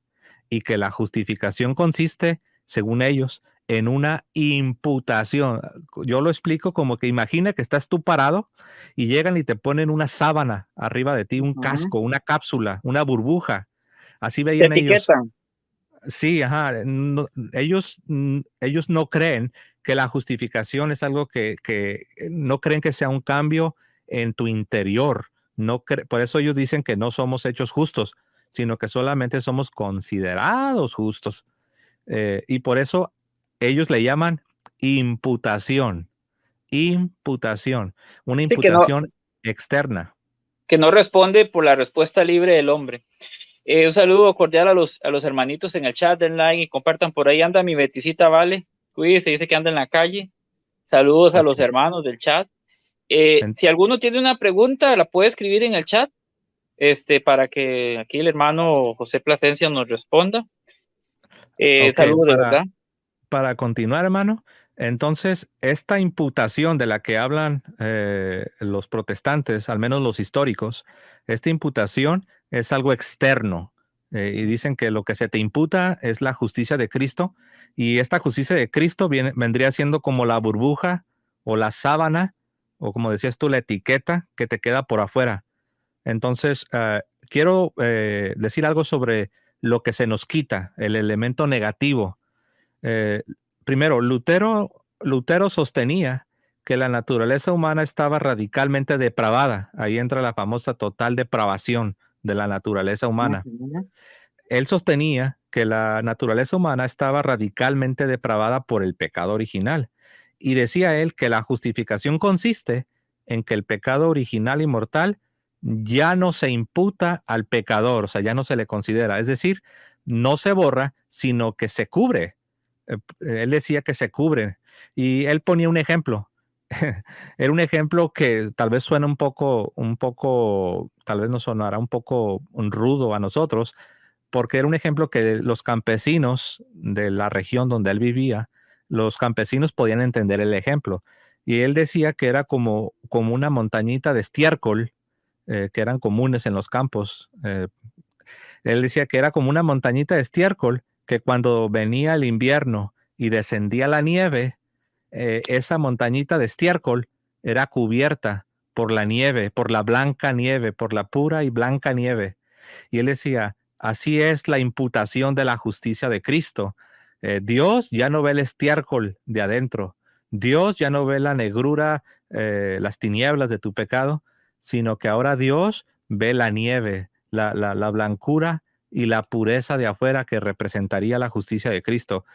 y que la justificación consiste, según ellos, en una imputación. Yo lo explico como que imagina que estás tú parado y llegan y te ponen una sábana arriba de ti, un Ujú. casco, una cápsula, una burbuja. Así Te veían ellos. etiquetan. Sí, ajá. Ellos no creen que la justificación es algo que no creen que sea un cambio en tu interior. Por eso ellos dicen que no somos hechos justos, sino que solamente somos considerados justos. Y por eso ellos le llaman imputación, imputación, una Sí, imputación externa. que no responde por la respuesta libre del hombre. Un saludo cordial a los hermanitos en el chat, den like y compartan. Por ahí anda mi Beticita, Vale. Cuídese, dice que anda en la calle. Saludos a Ok. los hermanos del chat. En- Si alguno tiene una pregunta, la puede escribir en el chat, para que aquí el hermano José Plasencia nos responda. ok, Saludos de verdad. para continuar, hermano, entonces esta imputación de la que hablan los protestantes, al menos los históricos, esta imputación es algo externo. Y dicen que lo que se te imputa es la justicia de Cristo, y esta justicia de Cristo vendría siendo como la burbuja o la sábana, o como decías tú, la etiqueta que te queda por afuera. Entonces, quiero decir algo sobre lo que se nos quita, el elemento negativo. Eh, Primero, Lutero sostenía que la naturaleza humana estaba radicalmente depravada. Ahí entra la famosa total depravación de la naturaleza humana. Ujú. Él sostenía que la naturaleza humana estaba radicalmente depravada por el pecado original. Y decía él que la justificación consiste en que el pecado original y mortal ya no se imputa al pecador, o sea, ya no se le considera. Es decir, no se borra, sino que se cubre. Él decía que se cubre. Y él ponía un ejemplo. Era un ejemplo que tal vez suena tal vez nos sonará un poco rudo a nosotros, porque era un ejemplo que los campesinos de la región donde él vivía, los campesinos podían entender el ejemplo. Y él decía que era como una montañita de estiércol, que eran comunes en los campos. Él decía que era como una montañita de estiércol, que cuando venía el invierno y descendía la nieve, esa montañita de estiércol era cubierta por la nieve, por la blanca nieve, por la pura y blanca nieve. Y él decía, así es la imputación de la justicia de Cristo. Dios ya no ve el estiércol de adentro. Dios ya no ve la negrura, las tinieblas de tu pecado, sino que ahora Dios ve la nieve, la blancura y la pureza de afuera que representaría la justicia de Cristo.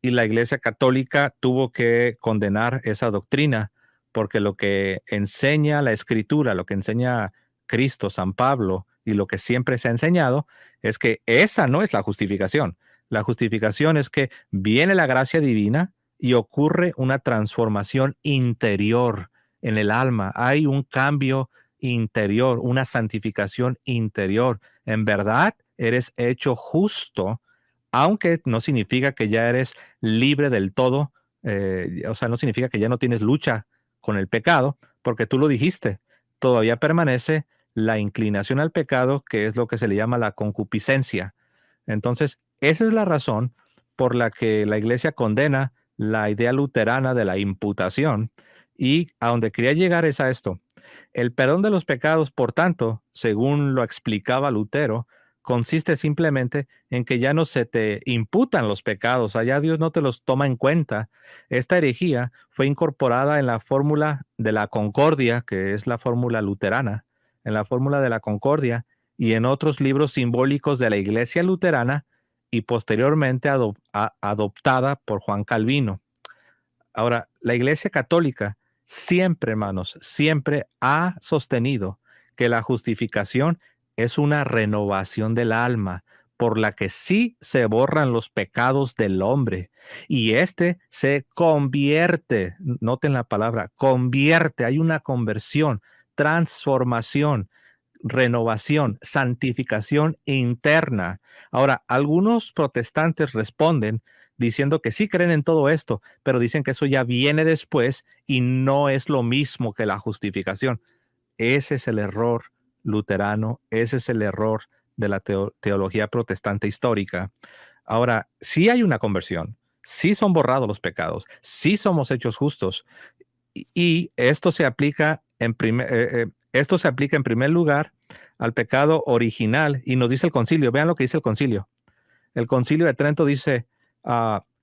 Y la Iglesia Católica tuvo que condenar esa doctrina, porque lo que enseña la Escritura, lo que enseña Cristo, San Pablo, y lo que siempre se ha enseñado, es que esa no es la justificación. La justificación es que viene la gracia divina y ocurre una transformación interior en el alma. Hay un cambio interior, una santificación interior. En verdad, eres hecho justo, aunque no significa que ya eres libre del todo, o sea, no significa que ya no tienes lucha con el pecado, porque tú lo dijiste, todavía permanece la inclinación al pecado, que es lo que se le llama la concupiscencia. Entonces, esa es la razón por la que la iglesia condena la idea luterana de la imputación, y a donde quería llegar es a esto. El perdón de los pecados, por tanto, según lo explicaba Lutero, consiste simplemente en que ya no se te imputan los pecados, allá Dios no te los toma en cuenta. Esta herejía fue incorporada en la fórmula de la concordia, que es la fórmula luterana, en la fórmula de la concordia y en otros libros simbólicos de la iglesia luterana, y posteriormente adoptada por Juan Calvino. Ahora, la iglesia católica siempre, hermanos, siempre ha sostenido que la justificación es una renovación del alma, por la que sí se borran los pecados del hombre y éste se convierte, noten la palabra, convierte, hay una conversión, transformación, renovación, santificación interna. Ahora, algunos protestantes responden diciendo que sí creen en todo esto, pero dicen que eso ya viene después y no es lo mismo que la justificación. Ese es el error luterano, ese es el error de la teología protestante histórica. Ahora, sí hay una conversión, sí son borrados los pecados, sí somos hechos justos, y esto se aplica esto se aplica en primer lugar al pecado original, y nos dice el concilio. Vean lo que dice el concilio. El concilio de Trento dice,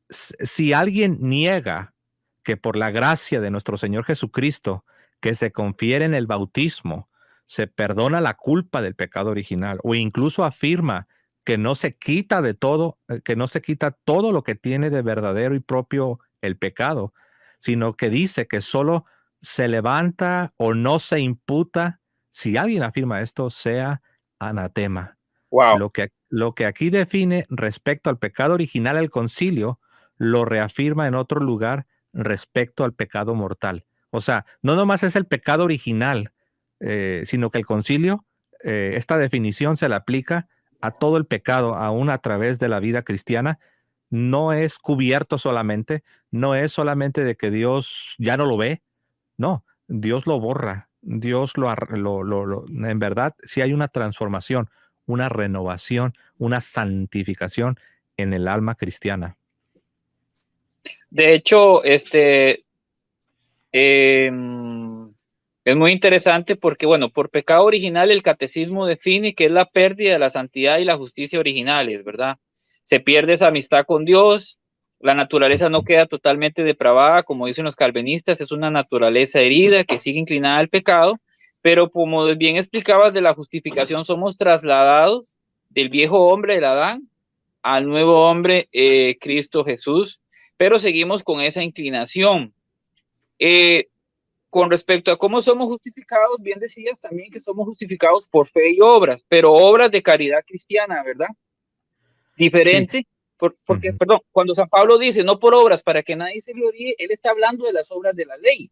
si alguien niega que por la gracia de nuestro Señor Jesucristo, que se confiere en el bautismo, se perdona la culpa del pecado original, o incluso afirma que no se quita de todo, que no se quita todo lo que tiene de verdadero y propio el pecado, sino que dice que solo se levanta o no se imputa, si alguien afirma esto, sea anatema. Wow. Lo que aquí define respecto al pecado original el concilio, lo reafirma en otro lugar respecto al pecado mortal. O sea, no nomás es el pecado original, sino que el concilio, esta definición se le aplica a todo el pecado, aún a través de la vida cristiana. No es cubierto solamente, no es solamente de que Dios ya no lo ve, no, Dios lo borra, Dios en verdad, sí hay una transformación, una renovación, una santificación en el alma cristiana. De hecho, es muy interesante porque, bueno, por pecado original el catecismo define que es la pérdida de la santidad y la justicia originales, ¿verdad? Se pierde esa amistad con Dios, la naturaleza no queda totalmente depravada, como dicen los calvinistas, es una naturaleza herida que sigue inclinada al pecado, pero como bien explicabas de la justificación, somos trasladados del viejo hombre, del Adán, al nuevo hombre, Cristo Jesús, pero seguimos con esa inclinación. Con respecto a cómo somos justificados, bien decías también que somos justificados por fe y obras, pero obras de caridad cristiana, ¿verdad? Sí. Diferente, porque, Ujú. perdón, cuando San Pablo dice no por obras para que nadie se gloríe, él está hablando de las obras de la ley,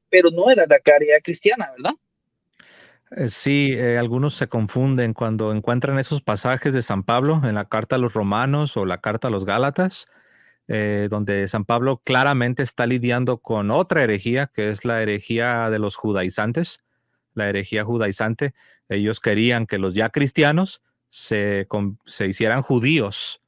pero no de la caridad cristiana, ¿verdad? Sí, algunos se confunden cuando encuentran esos pasajes de San Pablo en la carta a los Romanos o la carta a los Gálatas, donde San Pablo claramente está lidiando con otra herejía, que es la herejía de los judaizantes, la herejía judaizante. Ellos querían que los ya cristianos se hicieran judíos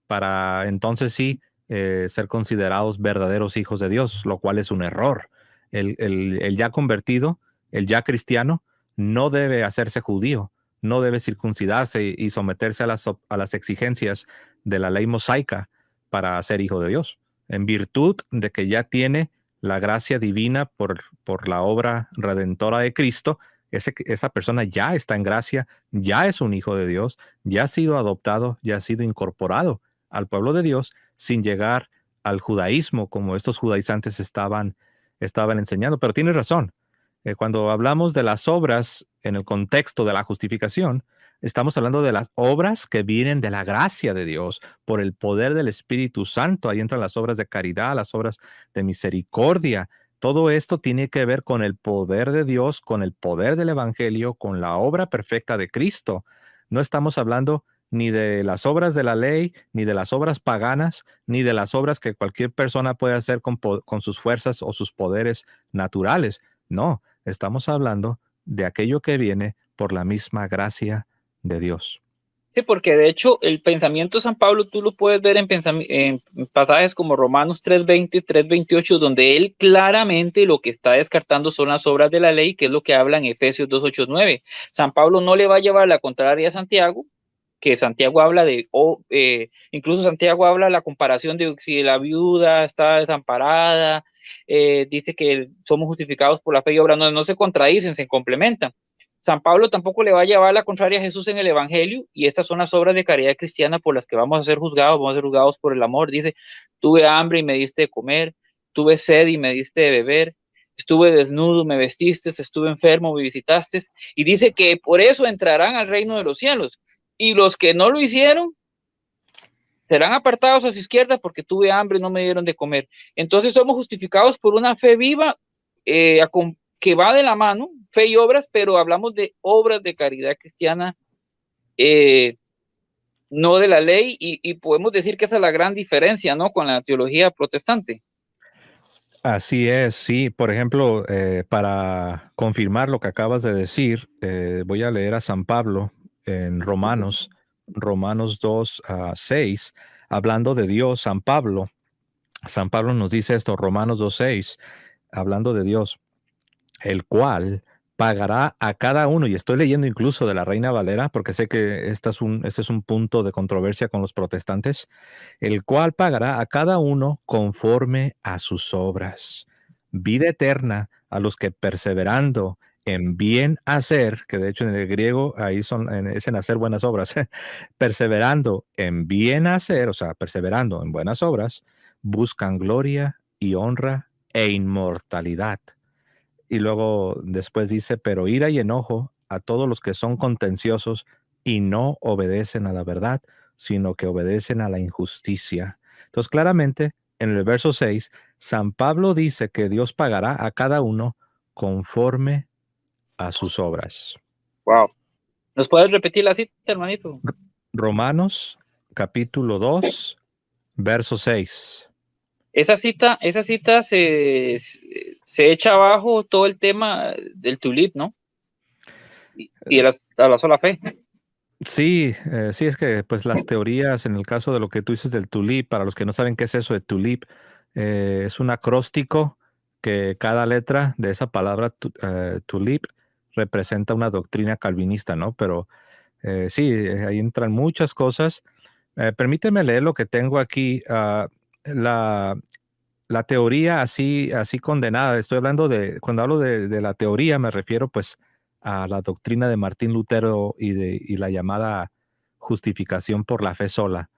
para entonces sí ser considerados verdaderos hijos de Dios, lo cual es un error. El ya convertido, el ya cristiano, no debe hacerse judío, no debe circuncidarse y someterse a las exigencias de la ley mosaica para ser hijo de Dios, en virtud de que ya tiene la gracia divina por la obra redentora de Cristo. Esa persona ya está en gracia, ya es un hijo de Dios, ya ha sido adoptado, ya ha sido incorporado al pueblo de Dios sin llegar al judaísmo como estos judaizantes estaban enseñando. Pero tiene razón. Cuando hablamos de las obras en el contexto de la justificación, estamos hablando de las obras que vienen de la gracia de Dios por el poder del Espíritu Santo. Ahí entran las obras de caridad, las obras de misericordia. Todo esto tiene que ver con el poder de Dios, con el poder del Evangelio, con la obra perfecta de Cristo. No estamos hablando ni de las obras de la ley, ni de las obras paganas, ni de las obras que cualquier persona puede hacer con sus fuerzas o sus poderes naturales. No, estamos hablando de aquello que viene por la misma gracia de Dios. Sí, porque de hecho el pensamiento de San Pablo tú lo puedes ver en pasajes como Romanos 3:20, 3:28, donde él claramente lo que está descartando son las obras de la ley, que es lo que habla en Efesios 2:8, 9. San Pablo no le va a llevar la contraria a Santiago, que Santiago habla incluso Santiago habla la comparación de si la viuda está desamparada, dice que somos justificados por la fe y obra, no se contradicen, se complementan. San Pablo tampoco le va a llevar la contraria a Jesús en el Evangelio, y estas son las obras de caridad cristiana por las que vamos a ser juzgados, vamos a ser juzgados por el amor. Dice, tuve hambre y me diste de comer, tuve sed y me diste de beber, estuve desnudo, me vestiste, estuve enfermo, me visitaste, y dice que por eso entrarán al reino de los cielos. Y los que no lo hicieron serán apartados a su izquierda porque tuve hambre y no me dieron de comer. Entonces somos justificados por una fe viva que va de la mano, fe y obras, pero hablamos de obras de caridad cristiana, eh, no de la ley, y podemos decir que esa es la gran diferencia, ¿no? Con la teología protestante. Así es, sí. Por ejemplo, para confirmar lo que acabas de decir, voy a leer a San Pablo en Romanos 2, 6, hablando de Dios. San Pablo nos dice esto, Romanos 2, 6, hablando de Dios, el cual pagará a cada uno, y estoy leyendo incluso de la Reina Valera, porque sé que este es un punto de controversia con los protestantes, el cual pagará a cada uno conforme a sus obras. Vida eterna a los que perseverando en bien hacer, que de hecho en el griego ahí es en hacer buenas obras, perseverando en bien hacer, o sea, perseverando en buenas obras, buscan gloria y honra e inmortalidad. Y luego después dice, pero ira y enojo a todos los que son contenciosos y no obedecen a la verdad, sino que obedecen a la injusticia. Entonces, claramente, en el verso 6, San Pablo dice que Dios pagará a cada uno conforme a sus obras. Wow. ¿Nos puedes repetir la cita, hermanito? Romanos capítulo 2, verso 6. Esa cita se echa abajo todo el tema del tulip, ¿no? Y a la sola fe. Sí, sí, es que pues las teorías en el caso de lo que tú dices del tulip, para los que no saben qué es eso de tulip, es un acróstico que cada letra de esa palabra tulip representa una doctrina calvinista, ¿no? Pero sí, ahí entran muchas cosas. Permíteme leer lo que tengo aquí. La, la teoría así condenada, estoy hablando cuando hablo de la teoría, me refiero pues a la doctrina de Martín Lutero y la llamada justificación por la fe sola.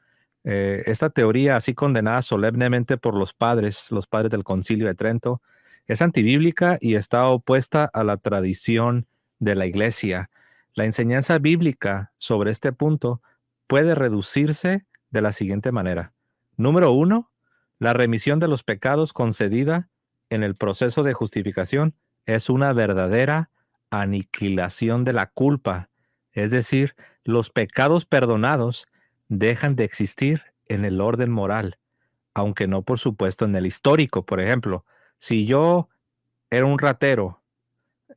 Esta teoría, así condenada solemnemente por los padres del Concilio de Trento, es antibíblica y está opuesta a la tradición de la Iglesia. La enseñanza bíblica sobre este punto puede reducirse de la siguiente manera. Número uno, la remisión de los pecados concedida en el proceso de justificación es una verdadera aniquilación de la culpa. Es decir, los pecados perdonados dejan de existir en el orden moral, aunque no, por supuesto, en el histórico. Por ejemplo, si yo era un ratero,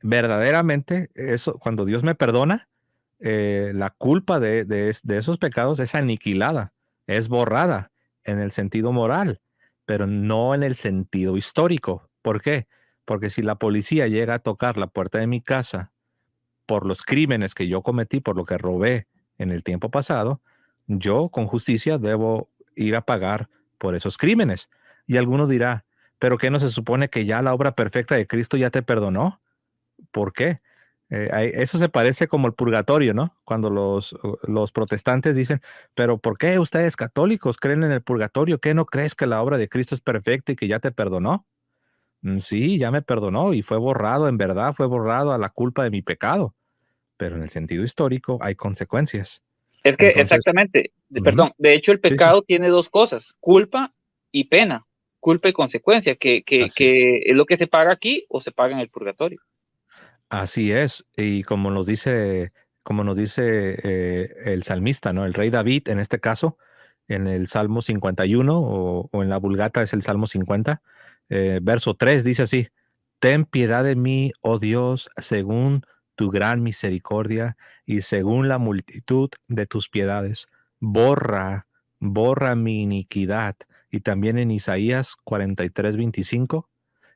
verdaderamente, eso, cuando Dios me perdona, la culpa de esos pecados es aniquilada, es borrada en el sentido moral, pero no en el sentido histórico. ¿Por qué? Porque si la policía llega a tocar la puerta de mi casa por los crímenes que yo cometí, por lo que robé en el tiempo pasado, yo con justicia debo ir a pagar por esos crímenes. Y alguno dirá, ¿pero qué no se supone que ya la obra perfecta de Cristo ya te perdonó? ¿Por qué? Eso se parece como el purgatorio, ¿no? Cuando los protestantes dicen, pero ¿por qué ustedes católicos creen en el purgatorio? ¿Qué no crees que la obra de Cristo es perfecta y que ya te perdonó? Sí, ya me perdonó y fue borrado, en verdad, fue borrado a la culpa de mi pecado, pero en el sentido histórico hay consecuencias. Es que Entonces, exactamente, ujú, perdón, de hecho el sí, sí, pecado tiene dos cosas, culpa y pena, culpa y consecuencia, así es. que es lo que se paga aquí o se paga en el purgatorio. Así es, y como nos dice el salmista, ¿no? El rey David, en este caso, en el Salmo 51 o en la Vulgata es el Salmo 50, verso 3 dice así: Ten piedad de mí, oh Dios, según tu gran misericordia y según la multitud de tus piedades. Borra, borra mi iniquidad. Y también en Isaías 43:25,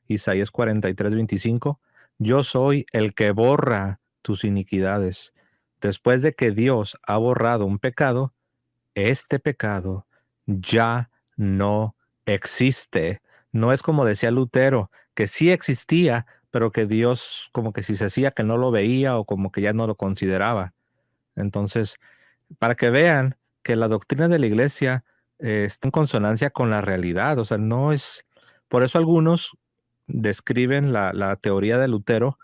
Isaías 43:25, yo soy el que borra tus iniquidades. Después de que Dios ha borrado un pecado, este pecado ya no existe. No es como decía Lutero, que sí existía, pero que Dios como que si se hacía que no lo veía o como que ya no lo consideraba. Entonces, para que vean que la doctrina de la iglesia está en consonancia con la realidad, o sea, no es, por eso algunos describen la teoría de Lutero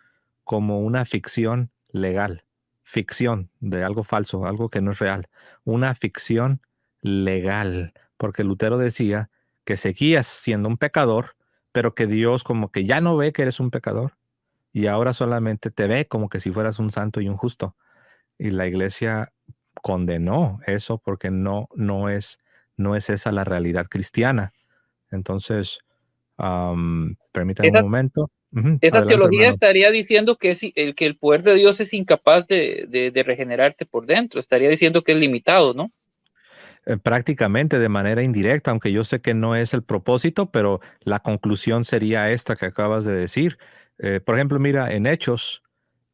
como una ficción legal, ficción de algo falso, algo que no es real, una ficción legal, porque Lutero decía que seguías siendo un pecador, pero que Dios como que ya no ve que eres un pecador y ahora solamente te ve como que si fueras un santo y un justo. Y la iglesia condenó eso porque no es esa la realidad cristiana. Entonces, permítanme un Esa, momento. Ujú, esa adelante, teología hermano. estaría diciendo que el poder de Dios es incapaz de regenerarte por dentro, estaría diciendo que es limitado, ¿no? Prácticamente de manera indirecta, aunque yo sé que no es el propósito, pero la conclusión sería esta que acabas de decir. Por ejemplo, mira, en Hechos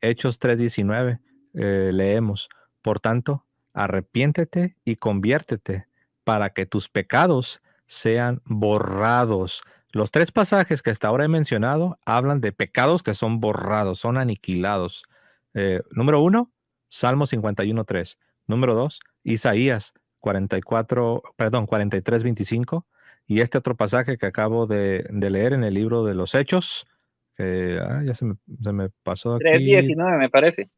3:19, leemos, por tanto, arrepiéntete y conviértete para que tus pecados sean borrados. Los tres pasajes que hasta ahora he mencionado hablan de pecados que son borrados, son aniquilados. Número uno, Salmo 51:3. Número dos, Isaías 43:25, y este otro pasaje que acabo de leer en el libro de los Hechos, ya se me pasó Tres aquí. diecinueve me parece.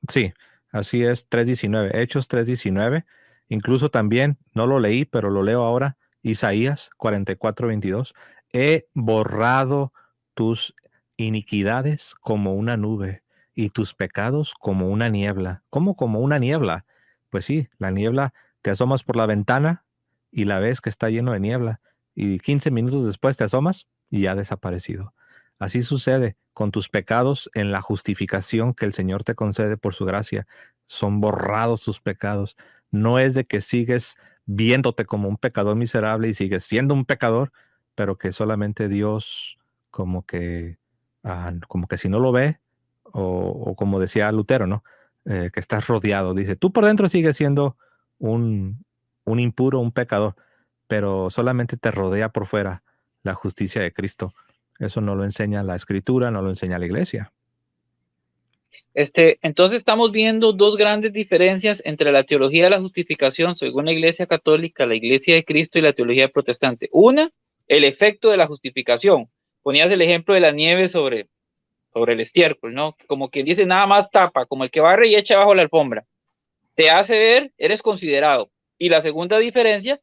Sí, así es, 3:19, Hechos 3:19. Incluso también, no lo leí, pero lo leo ahora, Isaías 44:22. He borrado tus iniquidades como una nube y tus pecados como una niebla. ¿Cómo como una niebla? Pues sí, la niebla, te asomas por la ventana y la ves que está lleno de niebla y 15 minutos después te asomas y ya ha desaparecido. Así sucede con tus pecados en la justificación que el Señor te concede por su gracia. Son borrados tus pecados. No es de que sigues viéndote como un pecador miserable y sigues siendo un pecador, pero que solamente Dios como que, como que si no lo ve, o como decía Lutero, ¿no? Que estás rodeado. Dice, tú por dentro sigues siendo un, un impuro, un pecador, pero solamente te rodea por fuera la justicia de Cristo. Eso no lo enseña la escritura, no lo enseña la iglesia. Entonces estamos viendo dos grandes diferencias entre la teología de la justificación según la Iglesia Católica, la Iglesia de Cristo y la teología protestante. Una, el efecto de la justificación. Ponías el ejemplo de la nieve sobre el estiércol, ¿no? Como quien dice, nada más tapa, como el que barre y echa bajo la alfombra. Te hace ver, eres considerado. Y la segunda diferencia,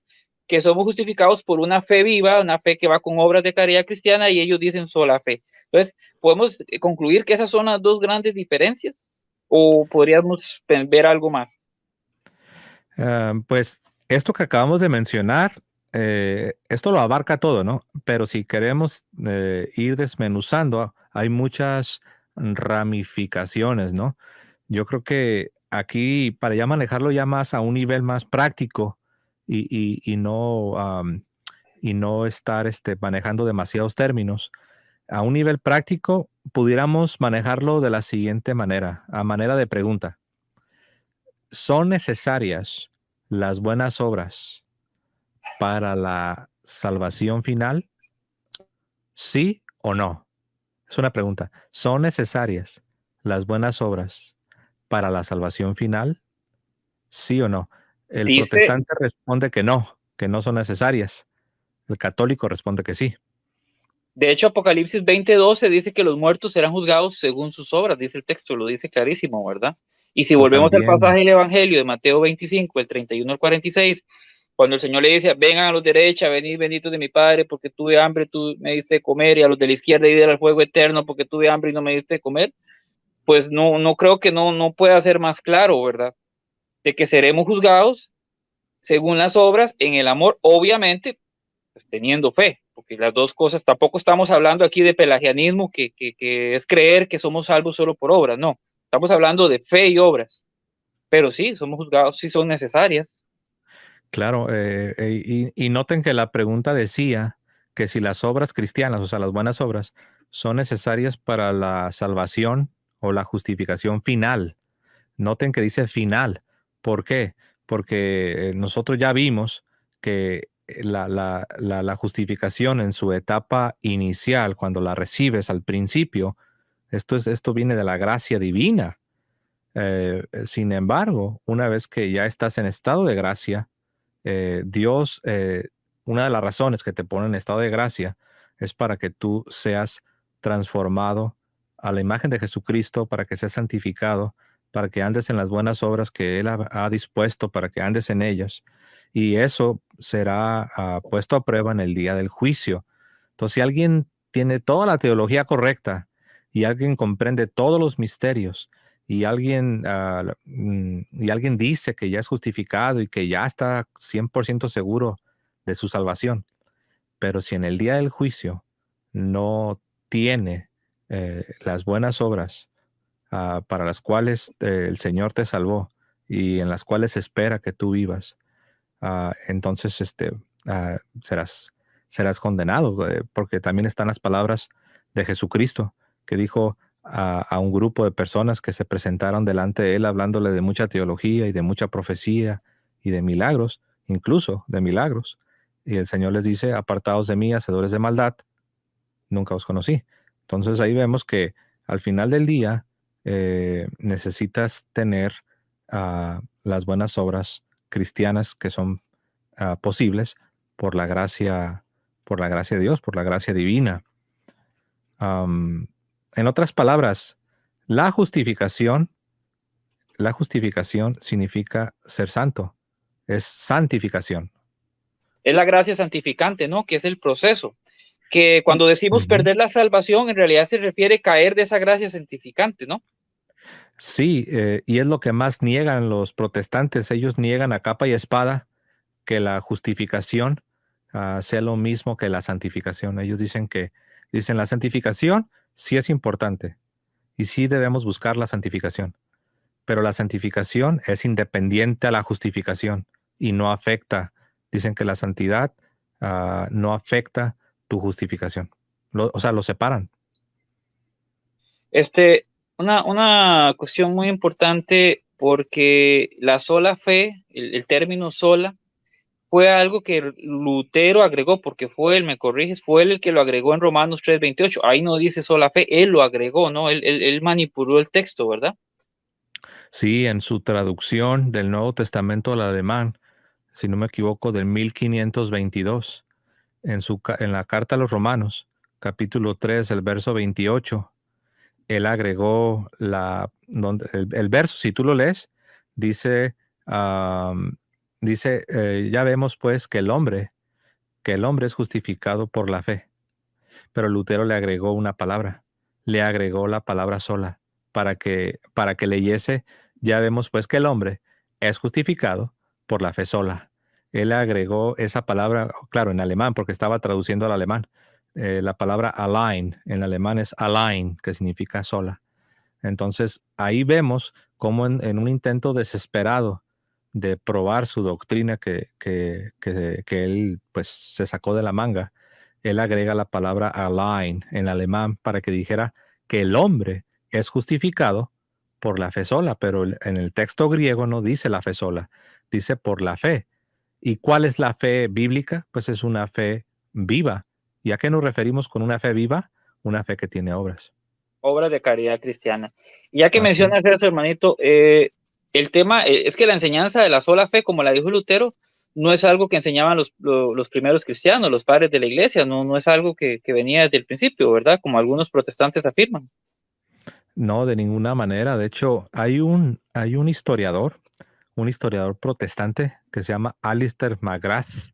que somos justificados por una fe viva, una fe que va con obras de caridad cristiana, y ellos dicen sola fe. Entonces, ¿podemos concluir que esas son las dos grandes diferencias? ¿O podríamos ver algo más? Pues esto que acabamos de mencionar, esto lo abarca todo, ¿no? Pero si queremos ir desmenuzando, hay muchas ramificaciones, ¿no? Yo creo que aquí, para ya manejarlo ya más a un nivel más práctico y no estar manejando demasiados términos, a un nivel práctico pudiéramos manejarlo de la siguiente manera, a manera de pregunta. ¿Son necesarias las buenas obras para la salvación final? ¿Sí o no? Es una pregunta. ¿Son necesarias las buenas obras para la salvación final? ¿Sí o no? El Dice, protestante responde que no son necesarias. El católico responde que sí. de hecho, Apocalipsis 20:12 dice que los muertos serán juzgados según sus obras, dice el texto, lo dice clarísimo, ¿verdad? Y si O volvemos al también, pasaje del Evangelio de Mateo 25, el 31 al 46, cuando el Señor le dice, vengan a los derechas, venid benditos de mi Padre, porque tuve hambre, tú me diste de comer, y a los de la izquierda ir al fuego eterno, porque tuve hambre y no me diste de comer, pues no creo que no pueda ser más claro, ¿verdad? De que seremos juzgados según las obras en el amor, obviamente, pues teniendo fe, porque las dos cosas, tampoco estamos hablando aquí de pelagianismo, que es creer que somos salvos solo por obras, no, estamos hablando de fe y obras, pero sí, somos juzgados, sí son necesarias. claro, y noten que la pregunta decía que si las obras cristianas, o sea, las buenas obras, son necesarias para la salvación o la justificación final. Noten que dice final. ¿Por qué? Porque nosotros ya vimos que la justificación en su etapa inicial, cuando la recibes al principio, esto viene de la gracia divina. Sin embargo, una vez que ya estás en estado de gracia, Dios, una de las razones que te pone en estado de gracia es para que tú seas transformado a la imagen de Jesucristo, para que seas santificado, para que andes en las buenas obras que Él ha dispuesto, para que andes en ellas. Y eso será puesto a prueba en el día del juicio. Entonces, si alguien tiene toda la teología correcta y alguien comprende todos los misterios, y alguien dice que ya es justificado y que ya está 100% seguro de su salvación, pero si en el día del juicio no tiene las buenas obras para las cuales el Señor te salvó y en las cuales espera que tú vivas, entonces serás condenado, porque también están las palabras de Jesucristo que dijo a un grupo de personas que se presentaron delante de él hablándole de mucha teología y de mucha profecía y de milagros, incluso de milagros. Y el Señor les dice, apartados de mí, hacedores de maldad, nunca os conocí. Entonces ahí vemos que al final del día necesitas tener las buenas obras cristianas que son posibles por por la gracia de Dios, por la gracia divina. Am, en otras palabras, la justificación, la justificación significa ser santo, es santificación. Es la gracia santificante, ¿no? Que es el proceso. Que Y, cuando decimos ujú. perder la salvación, en realidad se refiere a caer de esa gracia santificante, ¿no? Sí, y es lo que más niegan los protestantes. Ellos niegan a capa y espada que la justificación sea lo mismo que la santificación. Ellos dicen la santificación sí es importante y sí debemos buscar la santificación, pero la santificación es independiente a la justificación y no afecta. Dicen que la santidad no afecta tu justificación. O sea, lo separan. Este, una cuestión muy importante porque la sola fe, el término sola, fue algo que Lutero agregó, porque fue él, me corriges, fue él el que lo agregó en Romanos 3:28. Ahí no dice sola fe, él lo agregó, ¿no? Él manipuló el texto, ¿verdad? Sí, en su traducción del Nuevo Testamento al alemán, si no me equivoco, del 1522, en la carta a los Romanos, capítulo 3, el verso 28, él agregó el verso, si tú lo lees, dice, ya vemos pues que el hombre es justificado por la fe. Pero Lutero le agregó una palabra, le agregó la palabra sola, para que leyese, ya vemos pues que el hombre es justificado por la fe sola. Él agregó esa palabra, claro, en alemán, porque estaba traduciendo al alemán. La palabra allein en alemán es allein, que significa sola. Entonces, ahí vemos cómo en un intento desesperado de probar su doctrina que él pues se sacó de la manga, él agrega la palabra allein en alemán para que dijera que el hombre es justificado por la fe sola, pero en el texto griego no dice la fe sola, dice por la fe. ¿Y cuál es la fe bíblica? Pues es una fe viva. ¿Y a qué nos referimos con una fe viva? Una fe que tiene obras. Obras de caridad cristiana. Y ya que Así es. mencionas eso, hermanito, el tema es que la enseñanza de la sola fe, como la dijo Lutero, no es algo que enseñaban los primeros cristianos, los padres de la iglesia, no es algo que venía desde el principio, ¿verdad? Como algunos protestantes afirman. No, de ninguna manera. De hecho, hay un historiador protestante que se llama Alister McGrath.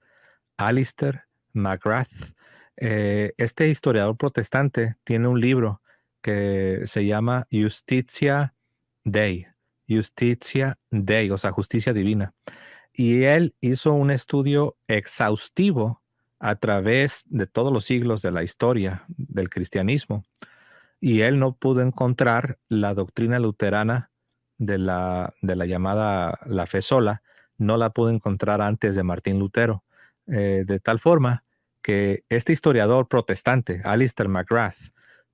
Alister McGrath. Este historiador protestante tiene un libro que se llama Justitia Dei. Justitia Dei, o sea, justicia divina. Y él hizo un estudio exhaustivo a través de todos los siglos de la historia del cristianismo y él no pudo encontrar la doctrina luterana de la llamada la fe sola, no la pudo encontrar antes de Martín Lutero, de tal forma que este historiador protestante, Alister McGrath,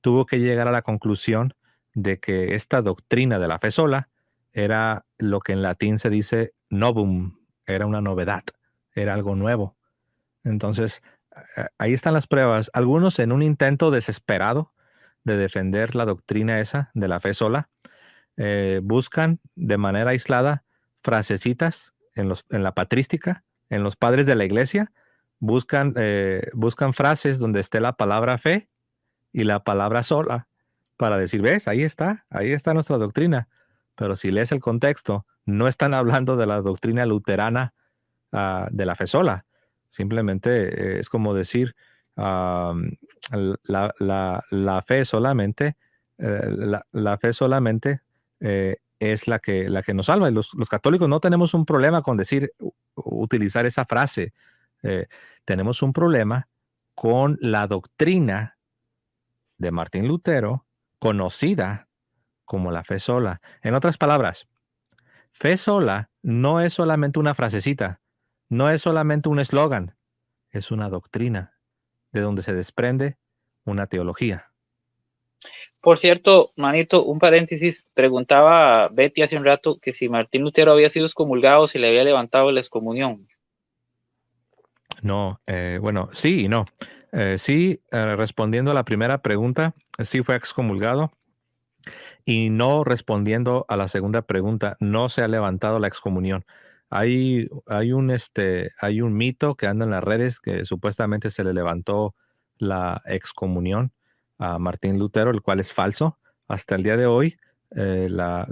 tuvo que llegar a la conclusión de que esta doctrina de la fe sola era lo que en latín se dice novum, era una novedad, era algo nuevo. Entonces, ahí están las pruebas. Algunos en un intento desesperado de defender la doctrina esa de la fe sola, buscan de manera aislada frasecitas en la patrística, en los padres de la iglesia, buscan frases donde esté la palabra fe y la palabra sola para decir, ves, ahí está nuestra doctrina. Pero si lees el contexto, no están hablando de la doctrina luterana de la fe sola. Simplemente es como decir, la fe solamente, la fe solamente es la que nos salva. Y los católicos no tenemos un problema con utilizar esa frase. Tenemos un problema con la doctrina de Martín Lutero, conocida como la fe sola. En otras palabras, fe sola no es solamente una frasecita, no es solamente un eslogan, es una doctrina de donde se desprende una teología. Por cierto, manito, un paréntesis, preguntaba Betty hace un rato que si Martín Lutero había sido excomulgado, si le había levantado la excomunión. No, bueno, sí y no. Sí, respondiendo a la primera pregunta, sí fue excomulgado. Y no respondiendo a la segunda pregunta, no se ha levantado la excomunión. Hay un mito que anda en las redes que supuestamente se le levantó la excomunión a Martín Lutero, el cual es falso. Hasta el día de hoy, la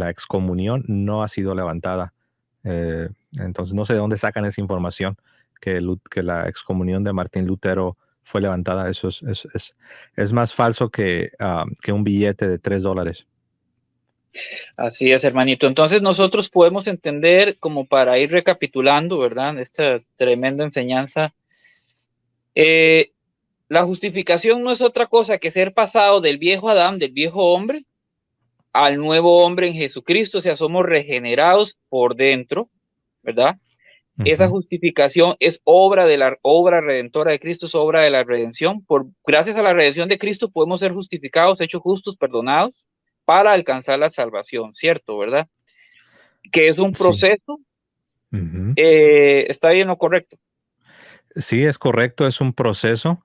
excomunión no ha sido levantada. Entonces, no sé de dónde sacan esa información que la excomunión de Martín Lutero fue levantada. Eso es más falso que un billete de $3. Así es, hermanito. Entonces nosotros podemos entender, como para ir recapitulando, ¿verdad? Esta tremenda enseñanza. Eh, la justificación no es otra cosa que ser pasado del viejo Adán, del viejo hombre, al nuevo hombre en Jesucristo, o sea, somos regenerados por dentro, ¿verdad? Esa Ujú. justificación es obra de la obra redentora de Cristo, es obra de la redención. Gracias a la redención de Cristo podemos ser justificados, hechos justos, perdonados, para alcanzar la salvación, ¿cierto? ¿Verdad? Que es un Sí, proceso Ujú. ¿Está bien o correcto? Sí, es correcto, es un proceso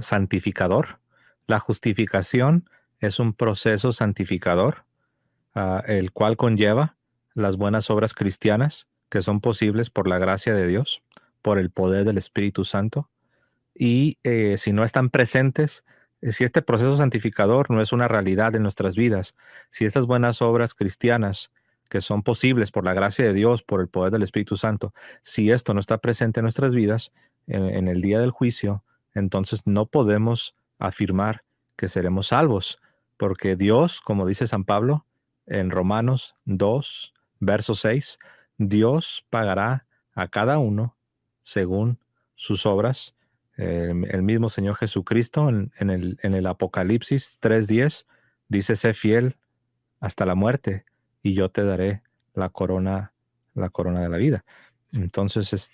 santificador. La justificación es un proceso santificador, el cual conlleva las buenas obras cristianas que son posibles por la gracia de Dios, por el poder del Espíritu Santo. Y si no están presentes, si este proceso santificador no es una realidad en nuestras vidas, si estas buenas obras cristianas que son posibles por la gracia de Dios, por el poder del Espíritu Santo, si esto no está presente en nuestras vidas en el día del juicio, entonces no podemos afirmar que seremos salvos, porque Dios, como dice San Pablo en Romanos 2, verso 6, Dios pagará a cada uno según sus obras. El mismo Señor Jesucristo en el Apocalipsis 3:10 dice: sé fiel hasta la muerte y yo te daré la corona de la vida. Entonces,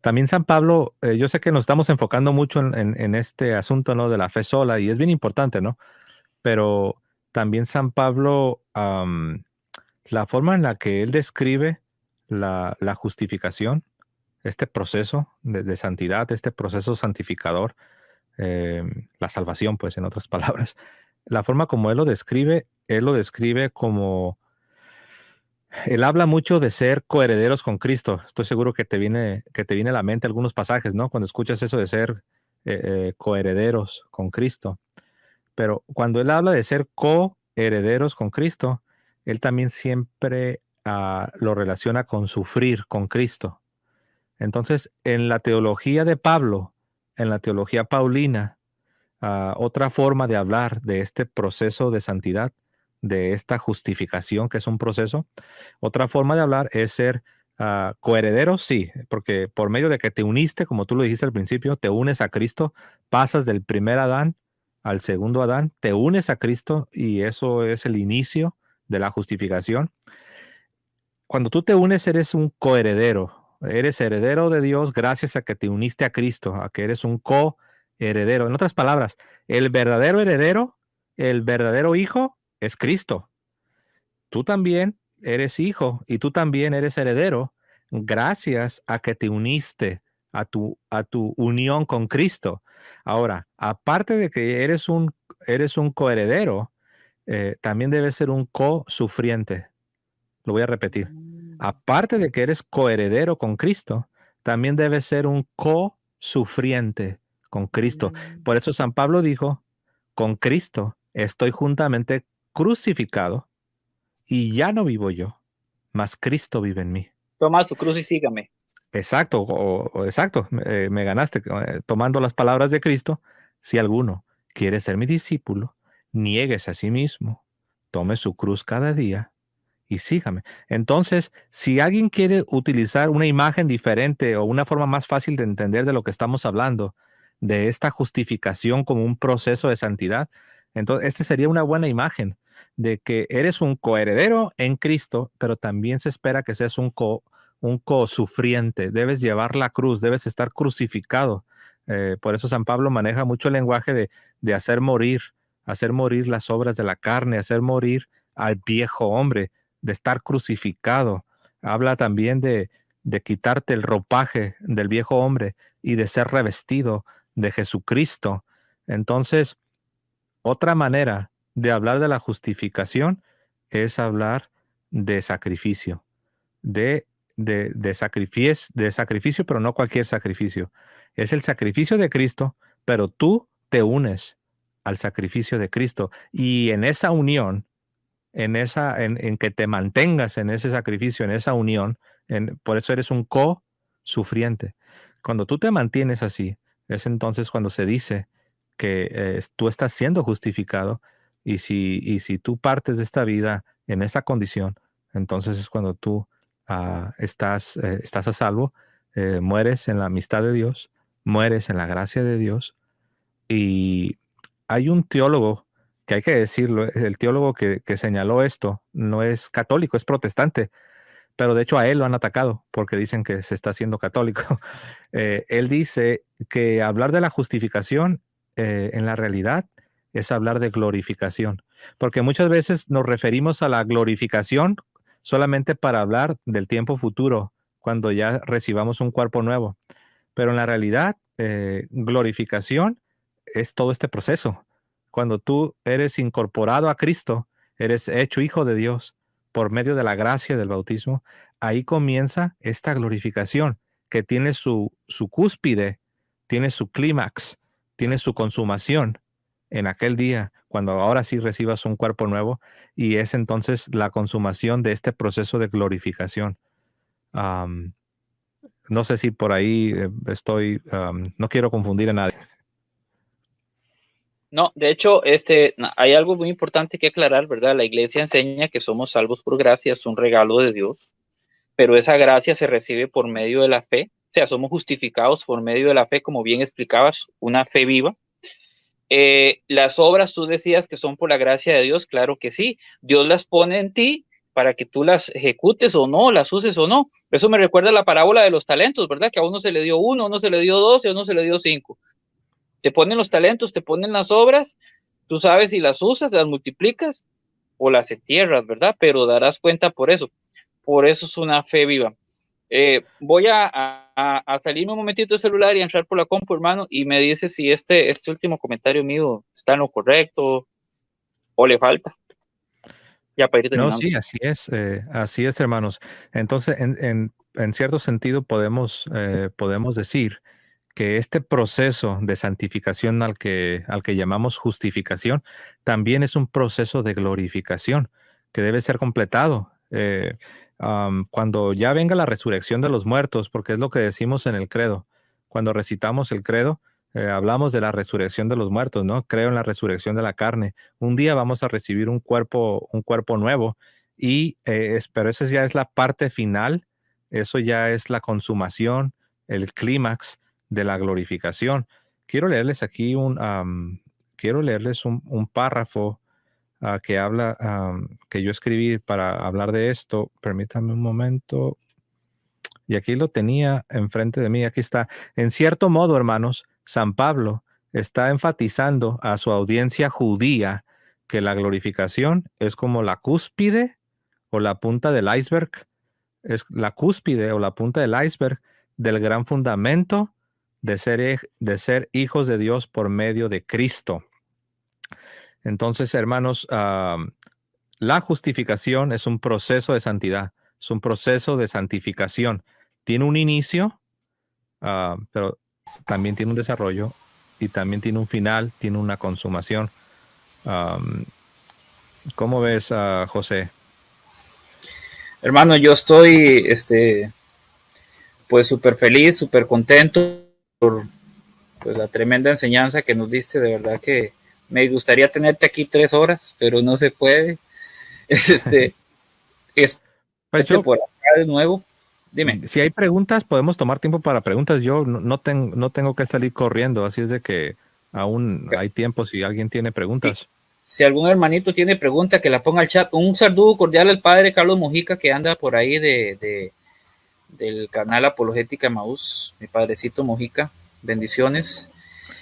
también San Pablo, yo sé que nos estamos enfocando mucho en este asunto, ¿no? De la fe sola, y es bien importante, ¿no? Pero también San Pablo, la forma en la que él describe la justificación, este proceso de santidad, este proceso santificador, eh, la salvación, pues en otras palabras, la forma como él lo describe como, él habla mucho de ser coherederos con Cristo. Estoy seguro que te viene a la mente algunos pasajes, ¿no? Cuando escuchas eso de ser coherederos con Cristo. Pero cuando él habla de ser coherederos con Cristo, él también siempre lo relaciona con sufrir con Cristo. Entonces, en la teología de Pablo, en la teología paulina, otra forma de hablar de este proceso de santidad, de esta justificación que es un proceso, otra forma de hablar es ser coheredero, sí, porque por medio de que te uniste, como tú lo dijiste al principio, te unes a Cristo, pasas del primer Adán al segundo Adán, te unes a Cristo y eso es el inicio de la justificación. Cuando tú te unes, eres un coheredero. Eres heredero de Dios gracias a que te uniste a Cristo, a que eres un coheredero. En otras palabras, el verdadero heredero, el verdadero hijo, es Cristo. Tú también eres hijo y tú también eres heredero gracias a que te uniste a tu unión con Cristo. Ahora, aparte de que eres un coheredero, también debes ser un co-sufriente. Lo voy a repetir. Mm, Aparte de que eres coheredero con Cristo, también debes ser un co-sufriente con Cristo. mm. Por eso San Pablo dijo, con Cristo estoy juntamente crucificado y ya no vivo yo, mas Cristo vive en mí. Toma su cruz y sígame. Exacto, exacto, me ganaste tomando las palabras de Cristo. Si alguno quiere ser mi discípulo, niéguese a sí mismo, tome su cruz cada día y sígame. Entonces, si alguien quiere utilizar una imagen diferente o una forma más fácil de entender de lo que estamos hablando, de esta justificación como un proceso de santidad, entonces este sería una buena imagen de que eres un coheredero en Cristo, pero también se espera que seas un co-sufriente. Debes llevar la cruz, debes estar crucificado. Por eso San Pablo maneja mucho el lenguaje de hacer morir las obras de la carne, hacer morir al viejo hombre, de estar crucificado. Habla también de quitarte el ropaje del viejo hombre y de ser revestido de Jesucristo. Entonces, otra manera de hablar de la justificación es hablar de sacrificio, de sacrificio, pero no cualquier sacrificio. Es el sacrificio de Cristo, pero tú te unes al sacrificio de Cristo y en esa unión en que te mantengas en ese sacrificio, en esa unión, por eso eres un co-sufriente. Cuando tú te mantienes así, es entonces cuando se dice que tú estás siendo justificado y si tú partes de esta vida en esta condición, entonces es cuando tú estás a salvo, mueres en la amistad de Dios, mueres en la gracia de Dios y hay un teólogo que hay que decirlo, el teólogo que señaló esto no es católico, es protestante, pero de hecho a él lo han atacado porque dicen que se está haciendo católico. Él dice que hablar de la justificación en la realidad es hablar de glorificación, porque muchas veces nos referimos a la glorificación solamente para hablar del tiempo futuro, cuando ya recibamos un cuerpo nuevo. Pero en la realidad, glorificación es todo este proceso. Cuando tú eres incorporado a Cristo, eres hecho hijo de Dios por medio de la gracia del bautismo, ahí comienza esta glorificación que tiene su cúspide, tiene su clímax, tiene su consumación en aquel día, cuando ahora sí recibas un cuerpo nuevo, y es entonces la consumación de este proceso de glorificación. Am, no sé si por ahí no quiero confundir a nadie. No, de hecho, hay algo muy importante que aclarar, ¿verdad? La iglesia enseña que somos salvos por gracia, es un regalo de Dios, pero esa gracia se recibe por medio de la fe, o sea, somos justificados por medio de la fe, como bien explicabas, una fe viva. Las obras, tú decías que son por la gracia de Dios, claro que sí, Dios las pone en ti para que tú las ejecutes o no, las uses o no. Eso me recuerda a la parábola de los talentos, ¿verdad? Que a uno se le dio uno, a uno se le dio dos y a uno se le dio cinco. Te ponen los talentos, te ponen las obras, tú sabes si las usas, las multiplicas o las entierras, ¿verdad? Pero darás cuenta por eso. Por eso es una fe viva. Voy a salirme un momentito del celular y entrar por la compu, hermano, y me dice si este último comentario mío está en lo correcto o le falta. Ya para ir No, terminando. sí, así es, hermanos. Entonces, en cierto sentido, podemos decir que este proceso de santificación al que llamamos justificación, también es un proceso de glorificación que debe ser completado. Cuando ya venga la resurrección de los muertos, porque es lo que decimos en el credo, cuando recitamos el credo, hablamos de la resurrección de los muertos, ¿no? Creo en la resurrección de la carne. Un día vamos a recibir un cuerpo nuevo pero esa ya es la parte final, eso ya es la consumación, el clímax de la glorificación. Quiero leerles aquí un párrafo que habla, que yo escribí para hablar de esto. Permítanme un momento. Y aquí lo tenía enfrente de mí. Aquí está. En cierto modo, hermanos, San Pablo está enfatizando a su audiencia judía que la glorificación es como la cúspide o la punta del iceberg, es la cúspide o la punta del iceberg del gran fundamento de ser hijos de Dios por medio de Cristo. Entonces, hermanos, la justificación es un proceso de santidad, es un proceso de santificación. Tiene un inicio, pero también tiene un desarrollo y también tiene un final, tiene una consumación. ¿Cómo ves, José? Hermano, yo estoy, pues súper feliz, súper contento por pues, la tremenda enseñanza que nos diste. De verdad que me gustaría tenerte aquí 3 horas, pero no se puede. Es Pues yo, por acá de nuevo. Dime. si hay preguntas, podemos tomar tiempo para preguntas. Yo no tengo que salir corriendo, así es de que aún hay tiempo si alguien tiene preguntas. Si algún hermanito tiene pregunta, que la ponga al chat. Un saludo cordial al padre Carlos Mojica, que anda por ahí del canal Apologética Maús, mi padrecito Mojica. Bendiciones.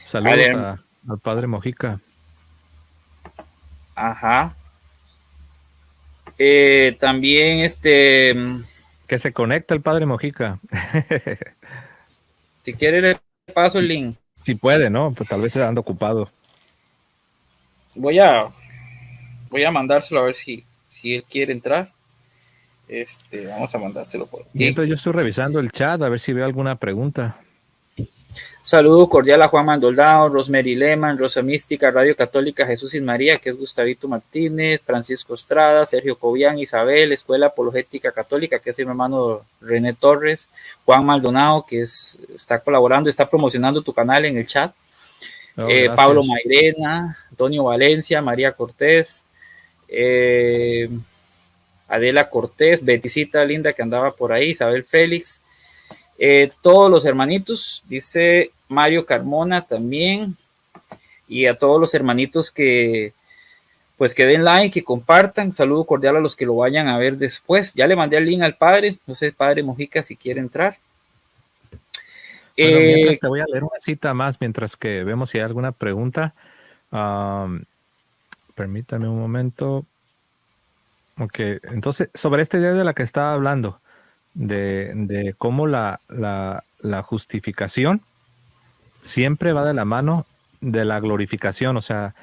Saludos al padre Mojica. Ajá. También que se conecta el padre Mojica. Si quiere le paso el link. Si puede, ¿no? Pues tal vez se anda ocupado. Voy a mandárselo a ver si él quiere entrar. Vamos a mandárselo por aquí. Mientras yo estoy revisando el chat a ver si veo alguna pregunta. Saludo cordial a Juan Mandoldao, Rosemary Lehman, Rosa Mística, Radio Católica Jesús y María, que es Gustavito Martínez, Francisco Estrada, Sergio Cobian, Isabel, Escuela Apologética Católica, que es mi hermano René Torres, Juan Maldonado, que está colaborando, está promocionando tu canal en el chat, Pablo Mairena, Antonio Valencia, María Cortés, Adela Cortés, Beticita linda que andaba por ahí, Isabel Félix, todos los hermanitos, dice Mario Carmona también, y a todos los hermanitos que pues que den like y compartan. Saludo cordial a los que lo vayan a ver después. Ya le mandé el link al padre, no sé, padre Mojica, si quiere entrar. Bueno, mientras te voy a leer una cita más, mientras que vemos si hay alguna pregunta. Permítame un momento. Ok, entonces, sobre esta idea de la que estaba hablando, de cómo la justificación siempre va de la mano de la glorificación, o sea,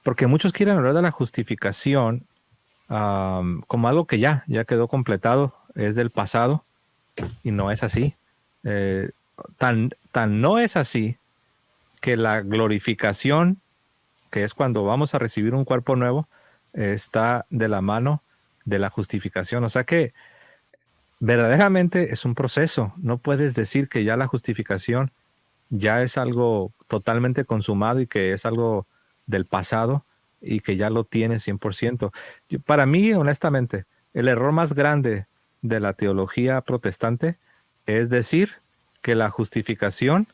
porque muchos quieren hablar de la justificación como algo que ya quedó completado, es del pasado, y no es así. Eh, tan no es así que la glorificación, que es cuando vamos a recibir un cuerpo nuevo, está de la mano de la justificación. O sea que verdaderamente es un proceso. No puedes decir que ya la justificación ya es algo totalmente consumado y que es algo del pasado y que ya lo tiene 100%. Para mí, honestamente, el error más grande de la teología protestante es decir que la justificación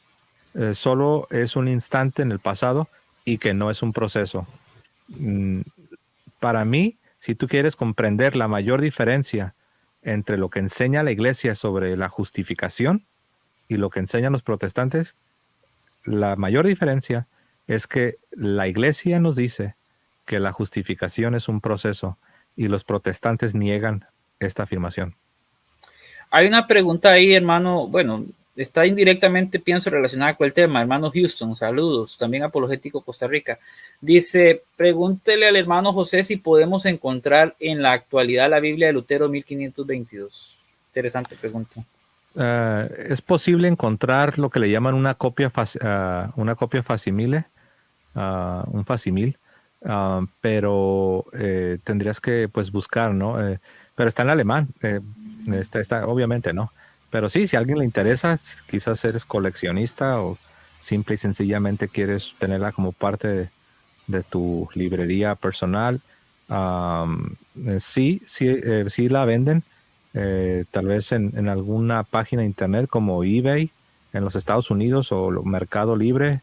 solo es un instante en el pasado y que no es un proceso. Mm, Para mí, si tú quieres comprender la mayor diferencia entre lo que enseña la iglesia sobre la justificación y lo que enseñan los protestantes, la mayor diferencia es que la iglesia nos dice que la justificación es un proceso y los protestantes niegan esta afirmación. Hay una pregunta ahí, hermano, bueno, está indirectamente, pienso, relacionada con el tema. Hermano Houston, saludos, también apologético Costa Rica. Dice, pregúntele al hermano José si podemos encontrar en la actualidad la Biblia de Lutero 1522. Interesante pregunta. Es posible encontrar lo que le llaman una copia facsimile, un facsimil, pero tendrías que pues buscar, ¿no? Pero está en alemán, obviamente, ¿no? Pero sí, si a alguien le interesa, quizás eres coleccionista o simple y sencillamente quieres tenerla como parte de tu librería personal, sí la venden, tal vez en alguna página de internet como eBay en los Estados Unidos o Mercado Libre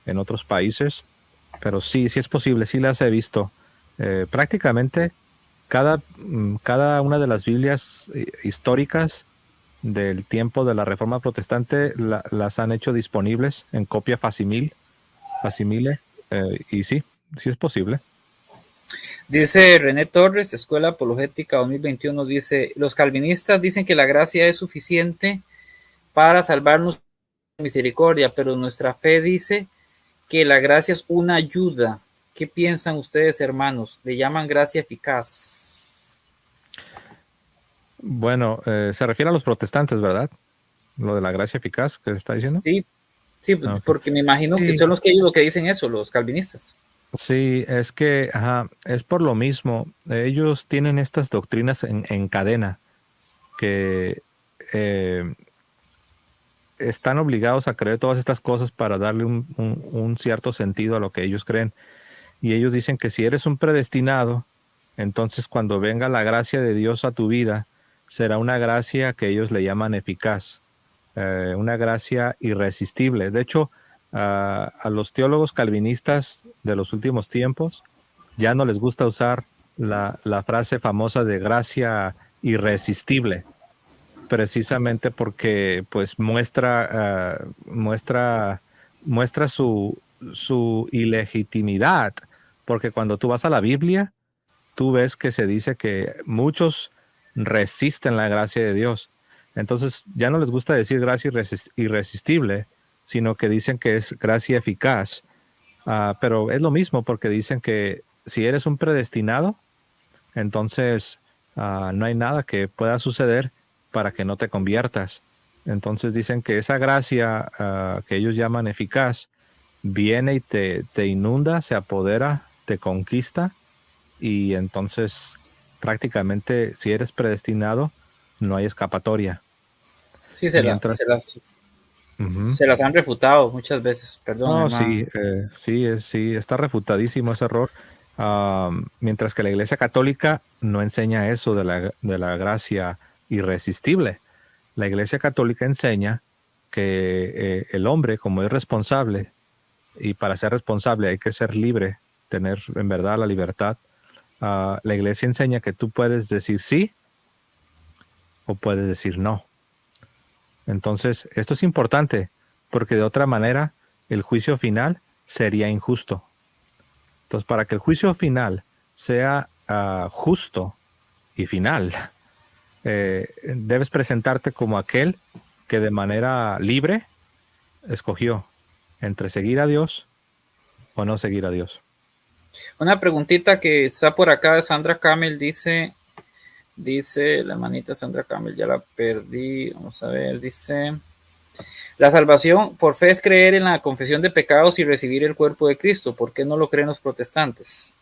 en otros países, pero sí es posible, sí las he visto. Prácticamente cada una de las Biblias históricas del tiempo de la Reforma Protestante las han hecho disponibles en copia facsimile, y sí es posible. Dice René Torres, Escuela Apologética 2021, dice, los calvinistas dicen que la gracia es suficiente para salvarnos de misericordia, pero nuestra fe dice que la gracia es una ayuda. ¿Qué piensan ustedes, hermanos? Le llaman gracia eficaz. Bueno, se refiere a los protestantes, ¿verdad? Lo de la gracia eficaz que está diciendo. Sí, sí, Okay. porque me imagino que Sí, son los que ellos lo que dicen eso, los calvinistas. sí, es que es por lo mismo. Ellos tienen estas doctrinas en cadena que eh, están obligados a creer todas estas cosas para darle un cierto sentido a lo que ellos creen. Y ellos dicen que si eres un predestinado, entonces cuando venga la gracia de Dios a tu vida, será una gracia que ellos le llaman eficaz, una gracia irresistible. De hecho, a los teólogos calvinistas de los últimos tiempos ya no les gusta usar la frase famosa de gracia irresistible, precisamente porque pues muestra su ilegitimidad, porque cuando tú vas a la Biblia, tú ves que se dice que muchos resisten la gracia de Dios. Entonces ya no les gusta decir gracia irresistible, sino que dicen que es gracia eficaz. Pero es lo mismo porque dicen que si eres un predestinado, entonces no hay nada que pueda suceder para que no te conviertas. Entonces dicen que esa gracia que ellos llaman eficaz viene y te inunda, se apodera, te conquista y entonces prácticamente si eres predestinado no hay escapatoria. Sí, Mientras... Ujú. se las han refutado muchas veces, perdón, No, hermano. sí, sí, está refutadísimo ese error. Mientras que la Iglesia Católica no enseña eso de la gracia irresistible. La Iglesia Católica enseña que el hombre, como es responsable, y para ser responsable hay que ser libre, tener en verdad la libertad, la Iglesia enseña que tú puedes decir sí o puedes decir no. Entonces, esto es importante porque de otra manera el juicio final sería injusto. Entonces, para que el juicio final sea justo, y final. Debes presentarte como aquel que de manera libre escogió entre seguir a Dios o no seguir a Dios. Una preguntita que está por acá de Sandra Camel dice la manita Sandra Camel, ya la perdí, vamos a ver, dice: la salvación por fe es creer en la confesión de pecados y recibir el cuerpo de Cristo. ¿Por qué no lo creen los protestantes?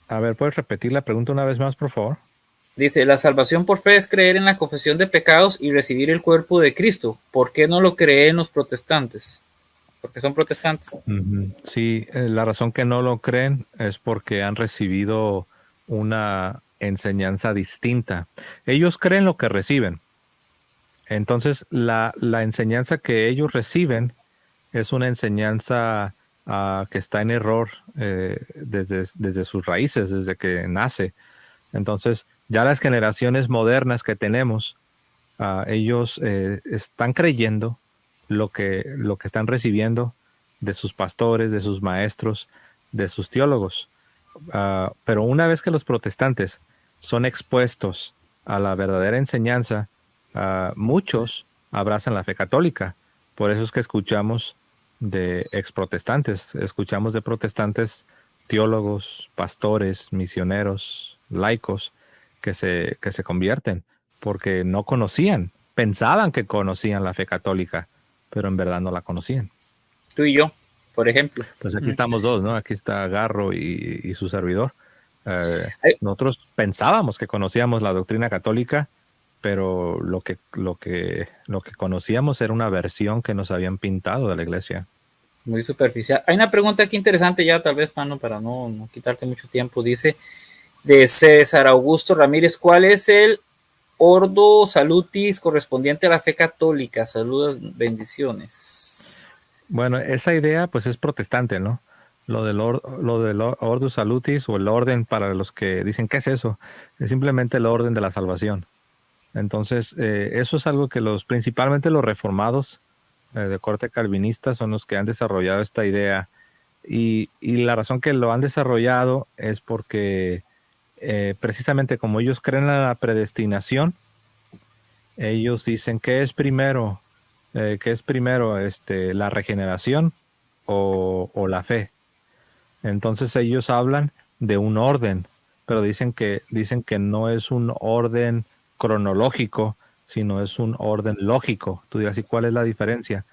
A ver, ¿puedes repetir la pregunta una vez más, por favor? Dice, la salvación por fe es creer en la confesión de pecados y recibir el cuerpo de Cristo. ¿Por qué no lo creen los protestantes? Porque son protestantes. Sí, la razón que no lo creen es porque han recibido una enseñanza distinta. Ellos creen lo que reciben. Entonces, la enseñanza que ellos reciben es una enseñanza que está en error desde sus raíces, desde que nace. Entonces, ya las generaciones modernas que tenemos, ellos están creyendo lo que están recibiendo de sus pastores, de sus maestros, de sus teólogos. Pero una vez que los protestantes son expuestos a la verdadera enseñanza, muchos abrazan la fe católica. Por eso es que escuchamos de exprotestantes, escuchamos de protestantes, teólogos, pastores, misioneros, laicos, que se convierten, porque no conocían, pensaban que conocían la fe católica, pero en verdad no la conocían. Tú y yo, por ejemplo. Pues aquí estamos dos, ¿no? Aquí está Garro y su servidor. Nosotros pensábamos que conocíamos la doctrina católica, pero lo que conocíamos era una versión que nos habían pintado de la iglesia. Muy superficial. Hay una pregunta aquí interesante ya, tal vez, Mano, para no quitarte mucho tiempo. Dice, de César Augusto Ramírez, ¿cuál es el Ordo Salutis correspondiente a la fe católica? Saludos, bendiciones. Bueno, esa idea pues es protestante, ¿no? Lo del Ordo Salutis, o el orden, para los que dicen, ¿qué es eso? Es simplemente el orden de la salvación. Entonces, eso es algo que principalmente los reformados de corte calvinista son los que han desarrollado esta idea. Y la razón que lo han desarrollado es porque precisamente como ellos creen en la predestinación, ellos dicen, ¿qué es primero? ¿La regeneración o la fe? Entonces ellos hablan de un orden, pero dicen que no es un orden cronológico, sino es un orden lógico. Tú dirás, ¿y cuál es la diferencia?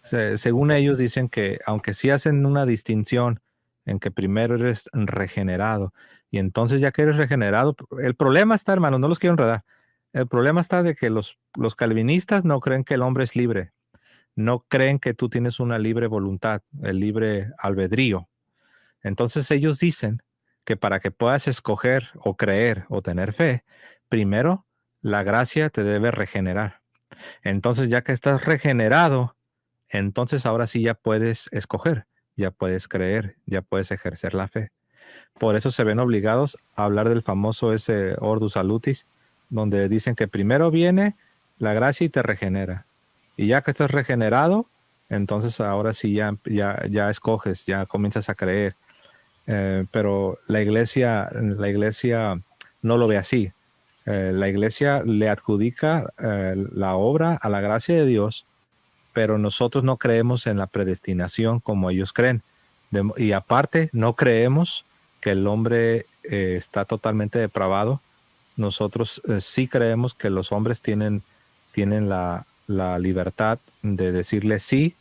Según ellos dicen que aunque sí hacen una distinción en que primero eres regenerado y entonces ya que eres regenerado, el problema está, hermano, no los quiero enredar. El problema está de que los calvinistas no creen que el hombre es libre, no creen que tú tienes una libre voluntad, el libre albedrío. Entonces ellos dicen que para que puedas escoger o creer o tener fe, primero la gracia te debe regenerar. Entonces ya que estás regenerado, entonces ahora sí ya puedes escoger, ya puedes creer, ya puedes ejercer la fe. Por eso se ven obligados a hablar del famoso ese Ordo Salutis, donde dicen que primero viene la gracia y te regenera. Y ya que estás regenerado, entonces ahora sí ya escoges, ya comienzas a creer. Pero la iglesia no lo ve así. La iglesia le adjudica la obra a la gracia de Dios, pero nosotros no creemos en la predestinación como ellos creen. Y aparte, no creemos que el hombre está totalmente depravado. Nosotros sí creemos que los hombres tienen la libertad de decirle sí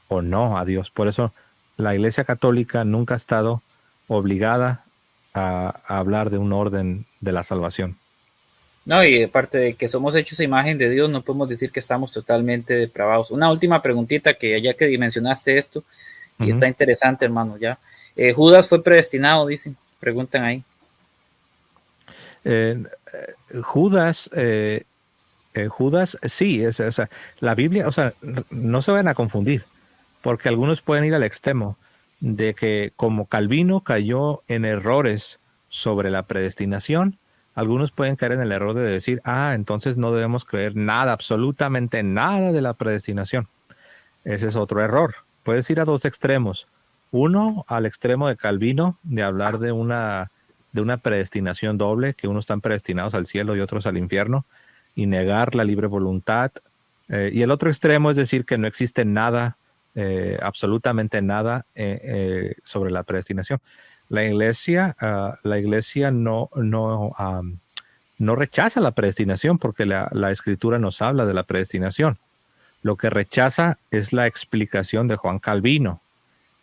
o no a Dios. Por eso la Iglesia Católica nunca ha estado obligada a hablar de un orden de la salvación. No, y aparte de que somos hechos a imagen de Dios, no podemos decir que estamos totalmente depravados. Una última preguntita, que ya que mencionaste esto, y está interesante, hermano, ya. Judas fue predestinado, dicen, preguntan ahí. Judas, sí, o sea, la Biblia, o sea, no se van a confundir, porque algunos pueden ir al extremo de que como Calvino cayó en errores sobre la predestinación, algunos pueden caer en el error de decir, entonces no debemos creer nada, absolutamente nada de la predestinación. Ese es otro error. Puedes ir a dos extremos. Uno, al extremo de Calvino, de hablar de una predestinación doble, que unos están predestinados al cielo y otros al infierno, y negar la libre voluntad. Y el otro extremo es decir que no existe nada, absolutamente nada sobre la predestinación. La iglesia no rechaza la predestinación porque la escritura nos habla de la predestinación. Lo que rechaza es la explicación de Juan Calvino.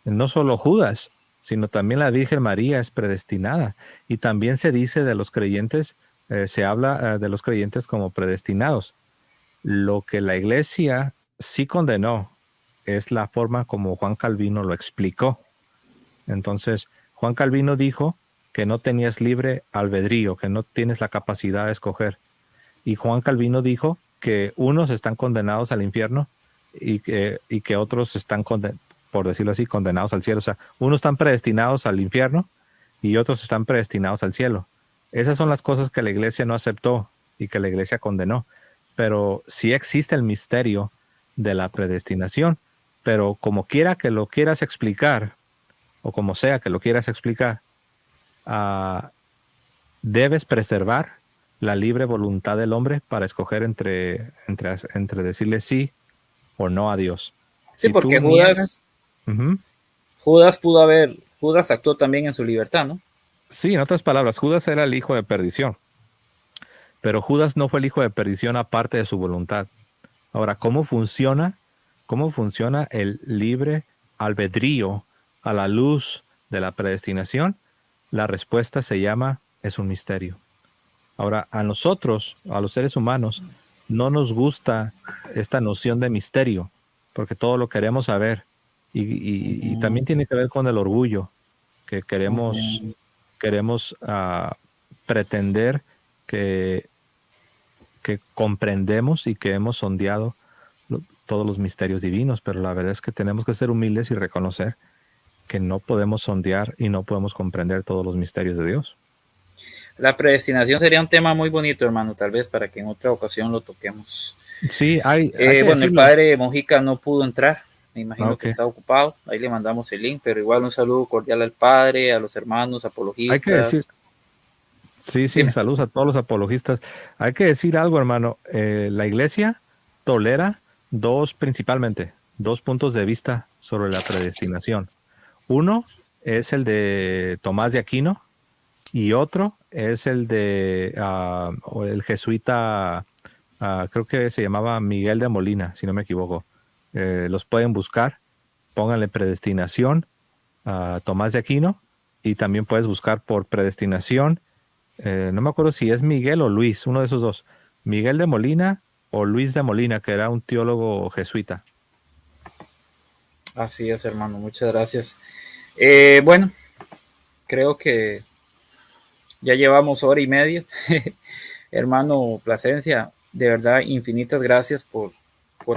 No solo Judas, sino también la Virgen María es predestinada. Y también se dice de los creyentes, se habla de los creyentes como predestinados. Lo que la iglesia sí condenó es la forma como Juan Calvino lo explicó. Entonces, Juan Calvino dijo que no tenías libre albedrío, que no tienes la capacidad de escoger. Y Juan Calvino dijo que unos están condenados al infierno y que otros están, por decirlo así, condenados al cielo. O sea, unos están predestinados al infierno y otros están predestinados al cielo. Esas son las cosas que la iglesia no aceptó y que la iglesia condenó. Pero sí existe el misterio de la predestinación. Pero como quiera que lo quieras explicar, o como sea que lo quieras explicar, debes preservar la libre voluntad del hombre para escoger entre decirle sí o no a Dios. Sí, Si porque tú niegas, Judas actuó también en su libertad, ¿no? sí, en otras palabras, Judas era el hijo de perdición, pero Judas no fue el hijo de perdición aparte de su voluntad. Ahora, ¿cómo funciona el libre albedrío a la luz de la predestinación? La respuesta es un misterio. Ahora, a nosotros, a los seres humanos, no nos gusta esta noción de misterio, porque todo lo queremos saber. Y también tiene que ver con el orgullo, que queremos pretender que comprendemos y que hemos sondeado todos los misterios divinos, pero la verdad es que tenemos que ser humildes y reconocer que no podemos sondear y no podemos comprender todos los misterios de Dios. La predestinación sería un tema muy bonito, hermano, tal vez para que en otra ocasión lo toquemos. Sí, hay que bueno, decirlo. el padre Mojica no pudo entrar, me imagino que está ocupado, ahí le mandamos el link, pero igual un saludo cordial al padre, a los hermanos apologistas. Hay que decir, sí, saludos a todos los apologistas. Hay que decir algo, hermano, la iglesia tolera principalmente dos puntos de vista sobre la predestinación. Uno es el de Tomás de Aquino y otro es el de el jesuita, creo que se llamaba Miguel de Molina, si no me equivoco. Los pueden buscar, pónganle predestinación a Tomás de Aquino y también puedes buscar por predestinación. No me acuerdo si es Miguel o Luis, uno de esos dos. Miguel de Molina o Luis de Molina, que era un teólogo jesuita. Así es, hermano, muchas gracias. Bueno, creo que ya llevamos hora y media. Hermano Plasencia, de verdad, infinitas gracias por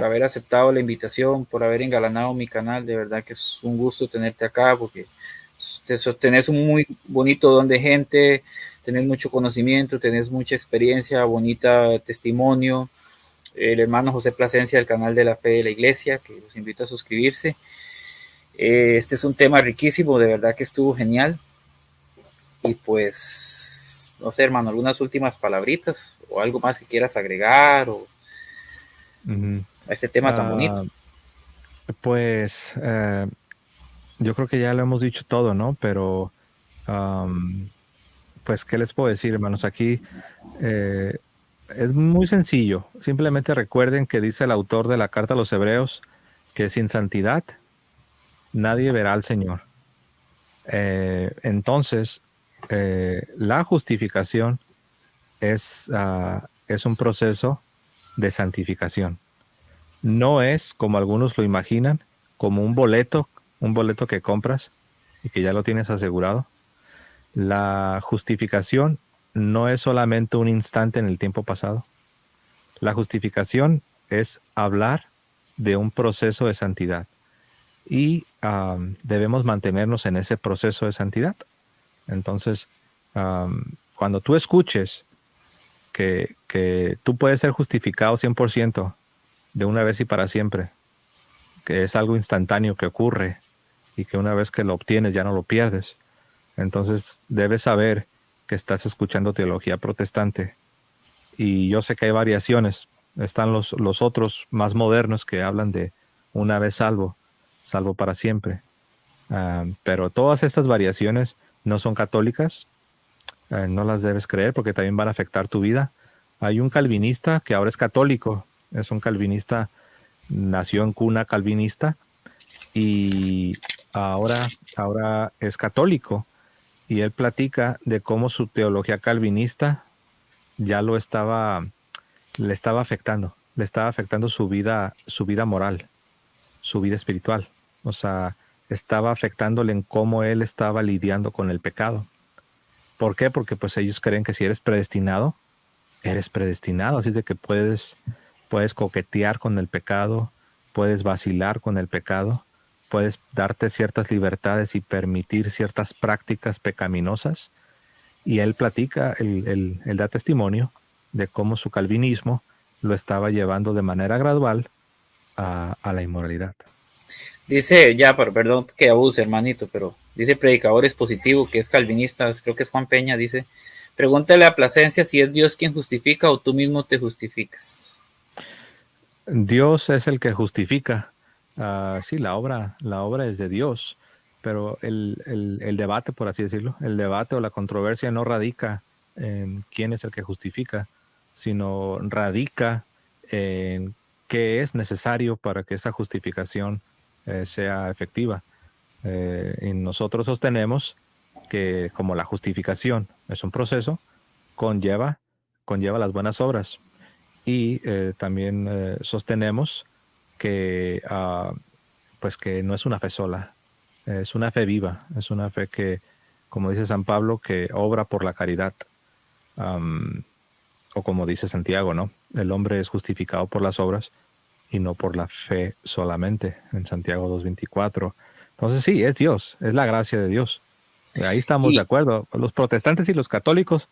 haber aceptado la invitación, por haber engalanado mi canal. De verdad que es un gusto tenerte acá porque tenés un muy bonito don de gente, tenés mucho conocimiento, tenés mucha experiencia, bonita testimonio. El hermano José Plasencia del canal de la Fe de la Iglesia, que los invito a suscribirse. Este es un tema riquísimo, de verdad que estuvo genial. Y pues, no sé, hermano, algunas últimas palabritas o algo más que quieras agregar o a este tema tan bonito. Pues yo creo que ya lo hemos dicho todo, ¿no? Pero pues, ¿qué les puedo decir, hermanos? Aquí es muy sencillo. Simplemente recuerden que dice el autor de la carta a los Hebreos que sin santidad nadie verá al Señor. Entonces, la justificación es un proceso de santificación. No es, como algunos lo imaginan, como un boleto que compras y que ya lo tienes asegurado. La justificación no es solamente un instante en el tiempo pasado. La justificación es hablar de un proceso de santidad y debemos mantenernos en ese proceso de santidad. Entonces, cuando tú escuches que tú puedes ser justificado 100% de una vez y para siempre, que es algo instantáneo que ocurre y que una vez que lo obtienes ya no lo pierdes. Entonces debes saber que estás escuchando teología protestante. Y yo sé que hay variaciones. Están los otros más modernos que hablan de una vez salvo, salvo para siempre. Pero todas estas variaciones no son católicas. No las debes creer porque también van a afectar tu vida. Hay un calvinista que ahora es católico. Es un calvinista, nació en cuna calvinista y ahora es católico. Y él platica de cómo su teología calvinista ya le estaba afectando su vida moral, su vida espiritual. O sea, estaba afectándole en cómo él estaba lidiando con el pecado. ¿Por qué? Porque pues ellos creen que si eres predestinado, eres predestinado. Así es de que puedes coquetear con el pecado, puedes vacilar con el pecado, puedes darte ciertas libertades y permitir ciertas prácticas pecaminosas. Y él platica, él da testimonio de cómo su calvinismo lo estaba llevando de manera gradual a la inmoralidad. Dice, ya, perdón que abuse, hermanito, pero dice Predicador Expositivo, que es calvinista, creo que es Juan Peña, dice, pregúntale a Plasencia si es Dios quien justifica o tú mismo te justificas. Dios es el que justifica. Sí, la obra es de Dios, pero el debate, por así decirlo, el debate o la controversia no radica en quién es el que justifica, sino radica en qué es necesario para que esa justificación sea efectiva. Y nosotros sostenemos que como la justificación es un proceso, conlleva las buenas obras. Y también sostenemos que, pues que no es una fe sola, es una fe viva, es una fe que, como dice San Pablo, que obra por la caridad. O como dice Santiago, ¿no? El hombre es justificado por las obras y no por la fe solamente, en Santiago 2:24. Entonces sí, es Dios, es la gracia de Dios. Ahí estamos de Y, acuerdo. Los protestantes y los católicos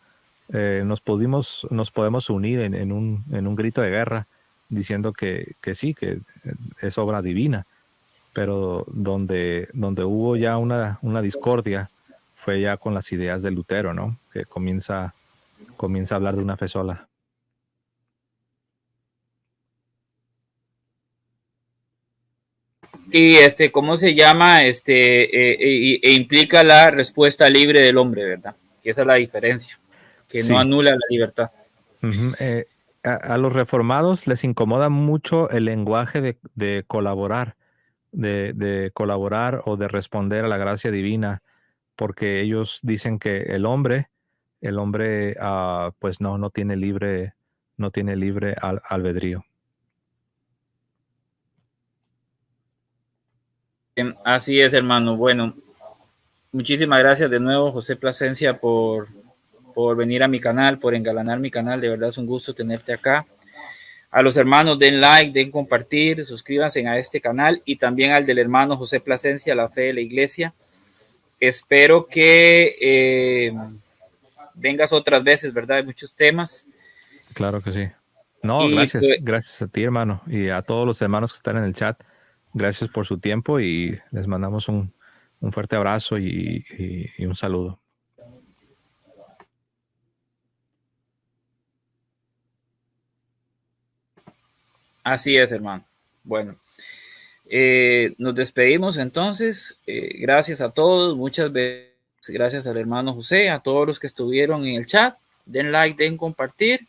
nos podemos unir en un grito de guerra diciendo que sí, que es obra divina, pero donde hubo ya una discordia fue ya con las ideas de Lutero, ¿no? Que comienza a hablar de una fe sola. ¿cómo se llama? Implica la respuesta libre del hombre, ¿verdad? Que esa es la diferencia, que no Sí. anula la libertad. Ujú. A los reformados les incomoda mucho el lenguaje de colaborar, de colaborar o de responder a la gracia divina, porque ellos dicen que el hombre, pues no tiene libre albedrío. Así es, hermano. Bueno, muchísimas gracias de nuevo, José Plasencia, por venir a mi canal, por engalanar mi canal. De verdad es un gusto tenerte acá. A los hermanos den like, den compartir, suscríbanse a este canal y también al del hermano José Plasencia, La Fe de la Iglesia. Espero que vengas otras veces, ¿verdad? Hay muchos temas. Claro que sí. No, Y gracias, pues, gracias a ti, hermano, y a todos los hermanos que están en el chat. Gracias por su tiempo y les mandamos un fuerte abrazo y un saludo. así es, hermano. Bueno, nos despedimos entonces. Gracias a todos, muchas veces. Gracias al hermano José, a todos los que estuvieron en el chat. Den like, den compartir.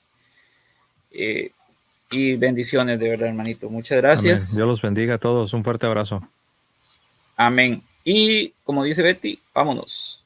Eh, y bendiciones de verdad, hermanito. Muchas Amén. gracias. Dios los bendiga a todos. Un fuerte abrazo. Amén. Y como dice Betty, vámonos.